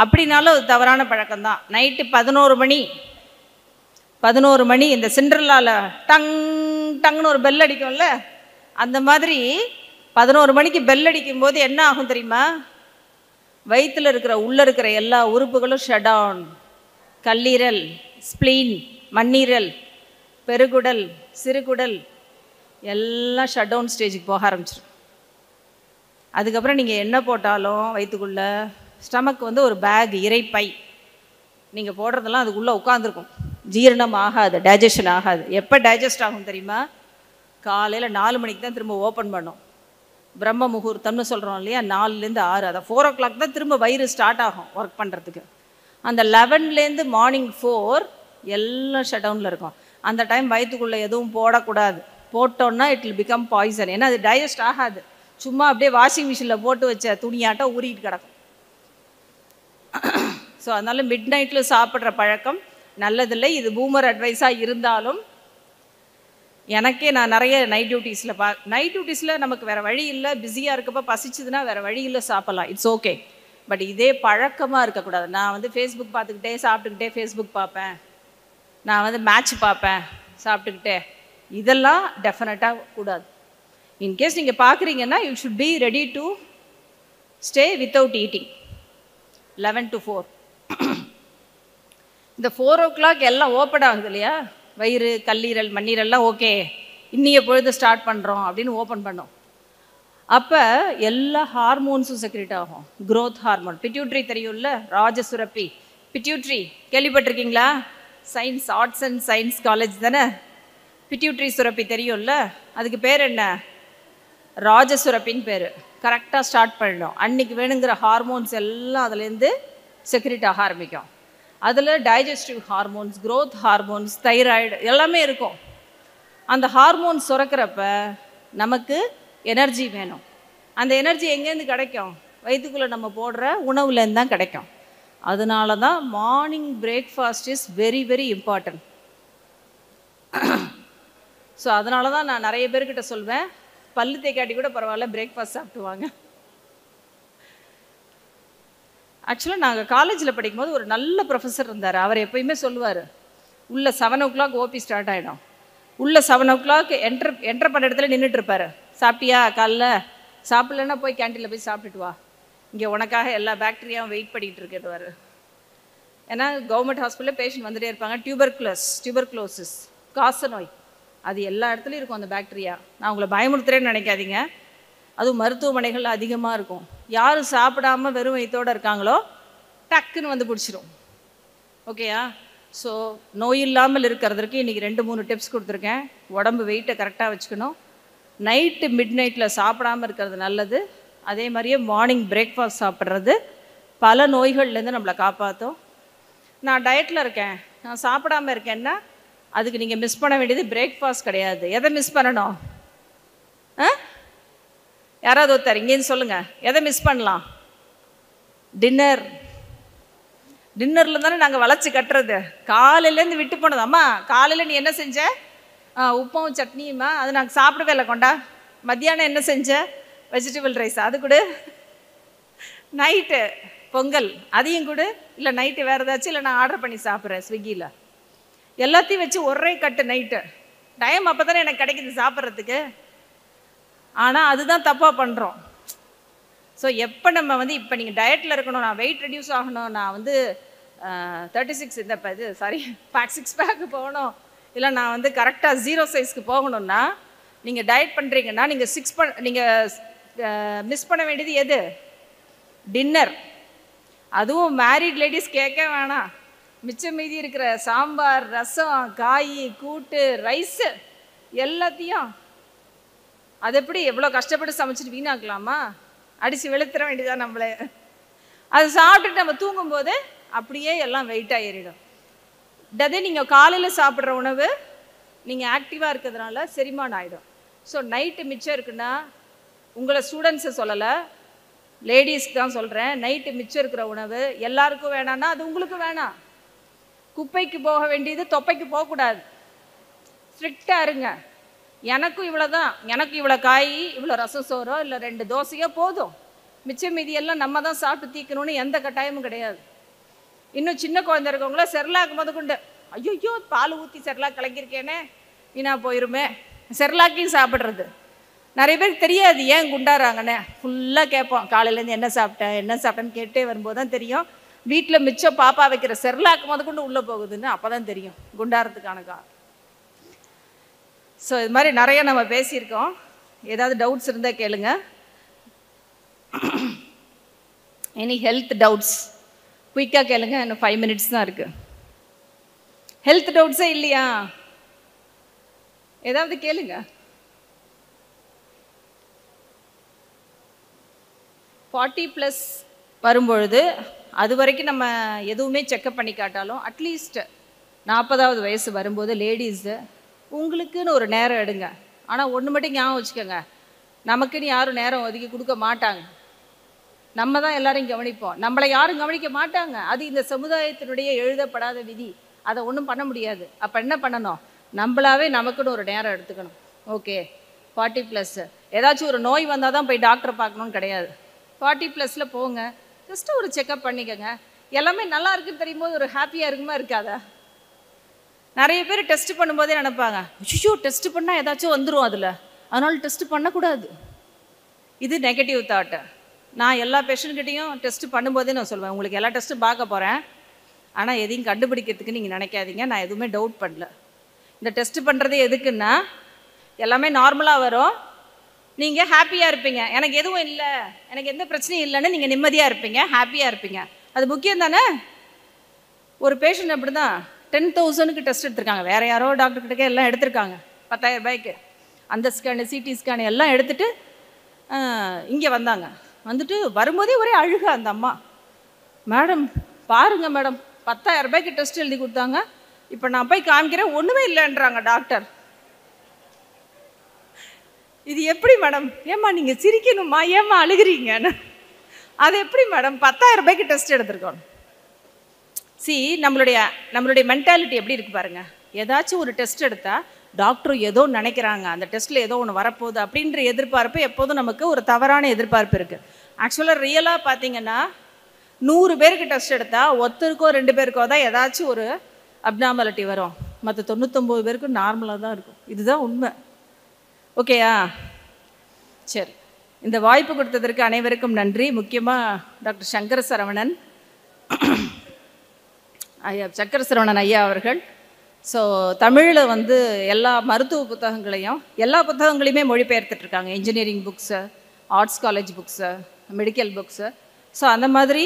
அப்படின்னாலும் அது தவறான பழக்கம்தான். நைட்டு 11 மணி இந்த சிண்ட்ரெல்லாவில் டங் டங்குன்னு ஒரு பெல் அடிக்கும்ல, அந்த மாதிரி 11 மணிக்கு பெல் அடிக்கும் போது என்ன ஆகும் தெரியுமா? வயிற்றில் இருக்கிற உள்ளே இருக்கிற எல்லா உறுப்புகளும் ஷட் டவுன். கல்லீரல், ஸ்ப்ளீன், மண்ணீரல், பெருகுடல், சிறுகுடல் எல்லாம் ஷட் டவுன் ஸ்டேஜுக்கு போக ஆரம்பிச்சிடும். அதுக்கப்புறம் நீங்கள் என்ன போட்டாலும் வயிற்றுக்குள்ளே ஸ்டமக் வந்து ஒரு பேக், இறைப்பை, நீங்கள் போடுறதெல்லாம் அதுக்குள்ளே உட்காந்துருக்கும். ஜீரணம் ஆகாது, டைஜஷன் ஆகாது. எப்போ டைஜஸ்ட் ஆகும் தெரியுமா? காலையில் 4 மணிக்கு தான் திரும்ப ஓப்பன் பண்ணோம். பிரம்ம முகூர்த்தம்னு சொல்கிறோம் இல்லையா, 4லேருந்து 6. அதை 4 o'clock தான் திரும்ப வயிறு ஸ்டார்ட் ஆகும் ஒர்க் பண்ணுறதுக்கு. அந்த 11லேருந்து மார்னிங் 4 எல்லாம் ஷட் டவுனில் இருக்கும். அந்த டைம் வயிற்றுக்குள்ளே எதுவும் போடக்கூடாது. போட்டோன்னா இட் வில் பிகம் பாய்சன். ஏன்னா அது டைஜஸ்ட் ஆகாது. சும்மா அப்படியே வாஷிங் மிஷினில் போட்டு வச்ச துணியாட்டம் ஊறிட்டு கிடக்கும். ஸோ அதனால் மிட் நைட்டில் சாப்பிட்ற பழக்கம் நல்லதில்லை. இது பூமர் அட்வைஸாக இருந்தாலும் எனக்கே நான் நிறைய நைட் டியூட்டிஸில் நமக்கு வேறு வழி இல்லை, பிஸியாக இருக்கப்போ பசிச்சுதுன்னா வேறு வழி இல்லை, சாப்பிட்லாம், இட்ஸ் ஓகே. பட் இதே பழக்கமாக இருக்கக்கூடாது. நான் வந்து ஃபேஸ்புக் பார்த்துக்கிட்டே சாப்பிட்டுக்கிட்டே ஃபேஸ்புக் பார்ப்பேன், நான் வந்து மேட்ச் பார்ப்பேன் சாப்பிட்டுக்கிட்டே, இதெல்லாம் டெஃபினட்டாக கூடாது. இன்கேஸ் நீங்கள் பார்க்குறீங்கன்னா you should be ready to stay without eating 11 to 4. இந்த 4 o'clock எல்லாம் ஓப்பன் ஆகுது இல்லையா, வயிறு, கல்லீரல், மண்ணீரெல்லாம் ஓகே இன்னைய பொழுது ஸ்டார்ட் பண்ணுறோம் அப்படின்னு ஓப்பன் பண்ணோம். அப்போ எல்லா ஹார்மோன்ஸும் செக்ரேட் ஆகும். க்ரோத் ஹார்மோன், பிட்யூட்ரி தெரியும்ல, ராஜசுரப்பி, பிட்யூட்ரி கேள்விப்பட்டிருக்கீங்களா? Science, arts and science college தானே. பிட்யூட்ரி சுரப்பி தெரியும்ல, அதுக்கு பேர் என்ன? ராஜசுரப்பின்னு பேர். கரெக்டாக ஸ்டார்ட் பண்ணிடும். அன்றைக்கி வேணுங்கிற ஹார்மோன்ஸ் எல்லாம் அதுலேருந்து செக்ரேட் ஆக ஆரம்பிக்கும். அதில் digestive hormones, growth hormones, thyroid எல்லாமே இருக்கும். அந்த ஹார்மோன்ஸ் சுரக்கிறப்ப நமக்கு எனர்ஜி வேணும். அந்த எனர்ஜி எங்கேருந்து கிடைக்கும்? வயிற்றுக்குள்ளே நம்ம போடுற உணவுலேருந்து தான் கிடைக்கும். அதனால தான் morning breakfast is very very important. So அதனால தான் நான் நிறைய பேர்கிட்ட சொல்வேன், பல்லு தேக்காட்டி கூட பரவாயில்ல பிரேக்ஃபாஸ்ட் சாப்பிட்டுவாங்க. ஆக்சுவலாக நாங்கள் காலேஜில் படிக்கும்போது ஒரு நல்ல ப்ரொஃபஸர் இருந்தார். அவர் எப்போயுமே சொல்லுவார், உள்ள 7 o'clock ஓபி ஸ்டார்ட் ஆகிடும், உள்ள 7 o'clock என்டர் பண்ண இடத்துல நின்றுட்டு இருப்பார். சாப்பிட்டியா? காலைல சாப்பிட்லன்னா போய் கேன்டீனில் போய் சாப்பிட்டுட்டு வா, இங்கே உனக்காக எல்லா பாக்டீரியாவும் வெயிட் பண்ணிகிட்டு இருக்கேட்டுவார். ஏன்னா கவர்மெண்ட் ஹாஸ்பிட்டலில் பேஷண்ட் வந்துகிட்டே இருப்பாங்க. டியூபர்குலோசிஸ், காச நோய், அது எல்லா இடத்துலையும் இருக்கும் அந்த பாக்டீரியா. நான் உங்களை பயமுறுத்துறேன்னு நினைக்காதீங்க, அதுவும் மருத்துவமனைகள் அதிகமாக இருக்கும். யார் சாப்பிடாமல் வெறும் வயிற்றோடு இருக்காங்களோ டக்குன்னு வந்து பிடிச்சிரும். ஓகேயா? ஸோ நோய் இல்லாமல் இருக்கிறதுக்கு இன்றைக்கி 2-3 டிப்ஸ் கொடுத்துருக்கேன். உடம்பு வெயிட்டை கரெக்டாக வச்சுக்கணும், நைட்டு மிட் நைட்டில் சாப்பிடாமல் இருக்கிறது நல்லது. அதே மாதிரியே மார்னிங் பிரேக்ஃபாஸ்ட் சாப்பிட்றது பல நோய்கள்லேருந்து நம்மளை காப்பாற்றும். நான் டயட்டில் இருக்கேன், நான் சாப்பிடாமல் இருக்கேன்னா அதுக்கு நீங்கள் மிஸ் பண்ண வேண்டியது பிரேக்ஃபாஸ்ட் கிடையாது. எதை மிஸ் பண்ணணும்? யாராவது ஒருத்தர் இங்கேன்னு சொல்லுங்கள், எதை மிஸ் பண்ணலாம்? டின்னர். டின்னரில் தானே நாங்கள் வளைச்சி கட்டுறது. காலையிலேருந்து விட்டு போனது. அம்மா காலையில் நீ என்ன செஞ்ச? உப்பும் சட்னியுமா, அது நாங்கள் சாப்பிடவே இல்லை, கொண்டா. மத்தியானம் என்ன செஞ்ச? வெஜிடபிள் ரைஸ், அது கூட. நைட்டு பொங்கல், அதையும் கூட. இல்லை நைட்டு வேறு ஏதாச்சும், இல்லை நான் ஆர்டர் பண்ணி சாப்பிட்றேன் ஸ்விக்கியில். எல்லாத்தையும் வச்சு ஒரே கட்டு நைட்டு. டைம் அப்போ தானே எனக்கு கிடைக்கிது சாப்பிட்றதுக்கு. ஆனால் அதுதான் தப்பாக பண்ணுறோம். ஸோ எப்போ நம்ம வந்து இப்போ நீங்கள் டயட்டில் இருக்கணும், நான் வெயிட் ரெடியூஸ் ஆகணும், நான் வந்து 36 இந்த இது சாரி 6 பேக் போகணும், இல்லை நான் வந்து கரெக்டாக 0 சைஸ்க்கு போகணுன்னா நீங்கள் டயட் பண்ணுறீங்கன்னா நீங்கள் மிஸ் பண்ண வேண்டியது எது? டின்னர். அதுவும் மேரிட் லேடிஸ் கேட்க வேணாம். மிச்சம் மீதி இருக்கிற சாம்பார், ரசம், காய், கூட்டு, ரைஸு எல்லாத்தையும் அது எப்படி எவ்வளோ கஷ்டப்பட்டு சமைச்சிட்டு வீணாக்கலாமா? அடித்து வெளுத்துற வேண்டியதான் நம்மளே. அதை சாப்பிட்டுட்டு நம்ம தூங்கும்போது அப்படியே எல்லாம் வெயிட்டாக ஏறிடும். அதே நீங்கள் காலையில் சாப்பிட்ற உணவு நீங்கள் ஆக்டிவாக இருக்கிறதுனால செரிமானம் ஆகிடும். ஸோ நைட்டு மிச்சம் இருக்குன்னா, உங்களை ஸ்டூடெண்ட்ஸை சொல்லலை, லேடிஸ்க்கு தான் சொல்கிறேன், நைட்டு மிச்சம் இருக்கிற உணவு எல்லாருக்கும் வேணான்னா அது உங்களுக்கு வேணாம். குப்பைக்கு போக வேண்டியது தொப்பைக்கு போகக்கூடாது. ஸ்ட்ரிக்டாக இருங்க. எனக்கும் இவ்வளோ தான், எனக்கு இவ்வளோ காய், இவ்வளோ ரசம் சோறோ இல்லை 2 தோசையோ போதும், மிச்சம் மீதியெல்லாம் நம்ம தான் சாப்பிட்டு தீக்கணும்னு எந்த கட்டாயமும் கிடையாது. இன்னும் சின்ன குழந்தை இருக்கவங்கள செர்லாக் முதற்கொண்டு, ஐயோ பால் ஊற்றி செர்லாக் கலக்கியிருக்கேனே வீணா போயிருமே, செர்லாக்கையும் சாப்பிட்றது. நிறைய பேருக்கு தெரியாது ஏன் குண்டாறாங்கன்னு. ஃபுல்லாக கேட்போம், காலையிலேருந்து என்ன சாப்பிட்டேன்னு கேட்டே வரும்போது தான் தெரியும். வீட்டில் மிச்சம் பாப்பா வைக்கிற செர்லாக் முதற்கொண்டு உள்ளே போகுதுன்னு அப்போ தான் தெரியும் குண்டாறதுக்கான காரணம். ஸோ இது மாதிரி நிறைய நம்ம பேசியிருக்கோம். ஏதாவது டவுட்ஸ் இருந்தால் கேளுங்க. எனி ஹெல்த் டவுட்ஸ் குயிக்காக கேளுங்க. இன்னும் 5 minutes தான் இருக்குது. ஹெல்த் டவுட்ஸே இல்லையா? ஏதாவது கேளுங்க. 40+ வரும்பொழுது அது வரைக்கும் நம்ம எதுவுமே செக்கப் பண்ணி காட்டாலும் அட்லீஸ்ட் 40வது வயசு வரும்போது லேடிஸு உங்களுக்குன்னு ஒரு நேரம் எடுங்க. ஆனால் ஒன்று மட்டும் ஞாபகம் வச்சுக்கோங்க, நமக்குன்னு யாரும் நேரம் ஒதுக்கி கொடுக்க மாட்டாங்க. நம்ம தான் எல்லாரையும் கவனிப்போம். நம்மளை யாரும் கவனிக்க மாட்டாங்க. அது இந்த சமுதாயத்தினுடைய எழுதப்படாத விதி. அதை ஒன்றும் பண்ண முடியாது. அப்போ என்ன பண்ணணும்? நம்மளாவே நமக்குன்னு ஒரு நேரம் எடுத்துக்கணும். ஓகே 40+, ஏதாச்சும் ஒரு நோய் வந்தால் தான் போய் டாக்டரை பார்க்கணும்னு கிடையாது. 40+ல் போங்க, ஜஸ்ட்டு ஒரு செக்கப் பண்ணிக்கோங்க. எல்லாமே நல்லா இருக்குன்னு தெரியும் போது ஒரு ஹாப்பியாக இருக்குமா இருக்காதா? நிறைய பேர் டெஸ்ட் பண்ணும்போதே நினைப்பாங்க, ஐயோ டெஸ்ட் பண்ணால் ஏதாச்சும் வந்துடும் அதில், அதனால் டெஸ்ட் பண்ணக்கூடாது. இது நெகட்டிவ் தாட்டு. நான் எல்லா பேஷண்ட்கிட்டையும் டெஸ்ட் பண்ணும்போதே நான் சொல்லுவேன், உங்களுக்கு எல்லா டெஸ்ட்டும் பார்க்க போகிறேன், ஆனால் எதையும் கண்டுபிடிக்கிறதுக்கு நீங்கள் நினைக்காதீங்க, நான் எதுவுமே டவுட் பண்ணல. இந்த டெஸ்ட் பண்ணுறது எதுக்குன்னா எல்லாமே நார்மலாக வரும், நீங்கள் ஹாப்பியாக இருப்பீங்க. எனக்கு எதுவும் இல்லை, எனக்கு எந்த பிரச்சனையும் இல்லைன்னு நீங்கள் நிம்மதியாக இருப்பீங்க, ஹாப்பியாக இருப்பீங்க. அது முக்கியம் தானே? ஒரு பேஷண்ட் அப்படி தான் 10,000க்கு டெஸ்ட் எடுத்திருக்காங்க. வேறு யாரோ டாக்டர்கிட்டக்கே எல்லாம் எடுத்திருக்காங்க 10,000 ரூபாய்க்கு. அந்த ஸ்கேனு சிடி ஸ்கேனு எல்லாம் எடுத்துகிட்டு இங்கே வந்தாங்க. வந்துட்டு வரும்போதே ஒரே அழுக அந்த அம்மா. மேடம் பாருங்கள் மேடம், 10,000 ரூபாய்க்கு டெஸ்ட் எழுதி கொடுத்தாங்க, இப்போ நான் போய் காமிக்கிறேன் ஒன்றுமே இல்லைன்றாங்க டாக்டர். இது எப்படி மேடம்? ஏம்மா நீங்கள் சிரிக்கணுமா, ஏம்மா அழுகிறீங்கன்னு? அது எப்படி மேடம் 10,000 ரூபாய்க்கு டெஸ்ட் எடுத்துருக்கோம்? நம்மளுடைய மென்டாலிட்டி எப்படி இருக்குது பாருங்கள். ஏதாச்சும் ஒரு டெஸ்ட் எடுத்தால் டாக்டர் ஏதோ நினைக்கிறாங்க, அந்த டெஸ்ட்டில் ஏதோ ஒன்று வரப்போகுது அப்படின்ற எதிர்பார்ப்பு எப்போதும் நமக்கு ஒரு தவறான எதிர்பார்ப்பு இருக்குது. ஆக்சுவலாக ரியலாக பார்த்தீங்கன்னா 100 பேருக்கு டெஸ்ட் எடுத்தால் ஒருத்தருக்கோ 2 பேருக்கோ தான் ஏதாச்சும் ஒரு அப்நார்மாலிட்டி வரும். மற்ற 99 பேருக்கும் நார்மலாக தான் இருக்கும். இதுதான் உண்மை. ஓகேயா? சரி, இந்த வாய்ப்பு கொடுத்ததற்கு அனைவருக்கும் நன்றி. முக்கியமாக டாக்டர் சங்கர சரவணன் ஐயா, சங்கர சரவணன் ஐயா அவர்கள். ஸோ தமிழில் வந்து எல்லா மருத்துவ புத்தகங்களையும் எல்லா புத்தகங்களையுமே மொழிபெயர்த்துட்ருக்காங்க. Engineering books, arts college books, medical books. So அந்த மாதிரி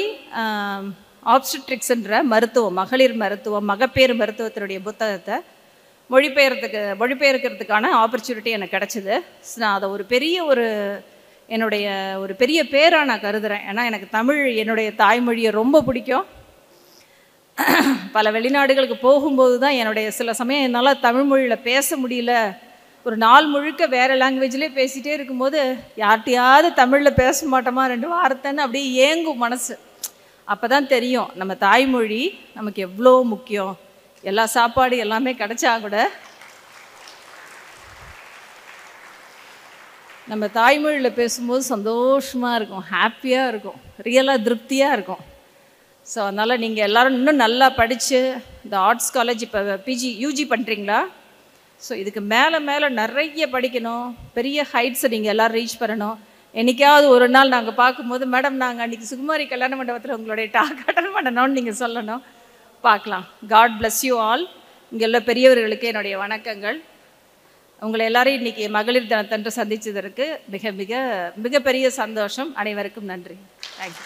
ஆப்ஸ்டெட்ரிக்ஸ்ன்ற மருத்துவம், மகளிர் மருத்துவம், மகப்பேறு மருத்துவத்தினுடைய புத்தகத்தை மொழிபெயர்க்கிறதுக்கான ஆப்பர்ச்சுனிட்டி எனக்கு கிடச்சிது. நான் அதை என்னுடைய ஒரு பெரிய பேராக நான் கருதுகிறேன். ஏன்னா எனக்கு தமிழ் என்னுடைய தாய்மொழியை ரொம்ப பிடிக்கும். பல வெளிநாடுகளுக்கு போகும்போது தான் என்னுடைய சில சமயம் என்னால் தமிழ் மொழியில் பேச முடியல, ஒரு நாள் முழுக்க வேறு லாங்குவேஜ்லேயே பேசிகிட்டே இருக்கும்போது யார்கிட்டையாவது தமிழில் பேச மாட்டோமா 2 வார்த்தைன்னு அப்படியே ஏங்கும் மனசு. அப்போ தான் தெரியும் நம்ம தாய்மொழி நமக்கு எவ்வளோ முக்கியம். எல்லா சாப்பாடு எல்லாமே கிடைச்சா கூட நம்ம தாய்மொழியில் பேசும்போது சந்தோஷமாக இருக்கும், ஹாப்பியாக இருக்கும், ரியலாக திருப்தியாக இருக்கும். ஸோ அதனால் நீங்கள் எல்லோரும் இன்னும் நல்லா படித்து இந்த ஆர்ட்ஸ் காலேஜ் இப்போ யூஜி பண்ணுறீங்களா? ஸோ இதுக்கு மேலே நிறைய படிக்கணும், பெரிய ஹைட்ஸை நீங்கள் எல்லோரும் ரீச் பண்ணணும். என்றைக்காவது ஒரு நாள் நாங்கள் பார்க்கும்போது, மேடம் நாங்கள் அன்றைக்கி சுகுமாரி கல்யாண மண்டபத்தில் உங்களுடைய டாக் அட்டன் பண்ணணும்னு நீங்கள் சொல்லணும். பார்க்கலாம். God bless you all. இங்கே உள்ள பெரியவர்களுக்கு என்னுடைய வணக்கங்கள். உங்களை எல்லாரையும் இன்றைக்கி மகளிர் தினத்தன்று சந்தித்ததற்கு மிக மிக மிகப்பெரிய சந்தோஷம். அனைவருக்கும் நன்றி. தேங்க்யூ.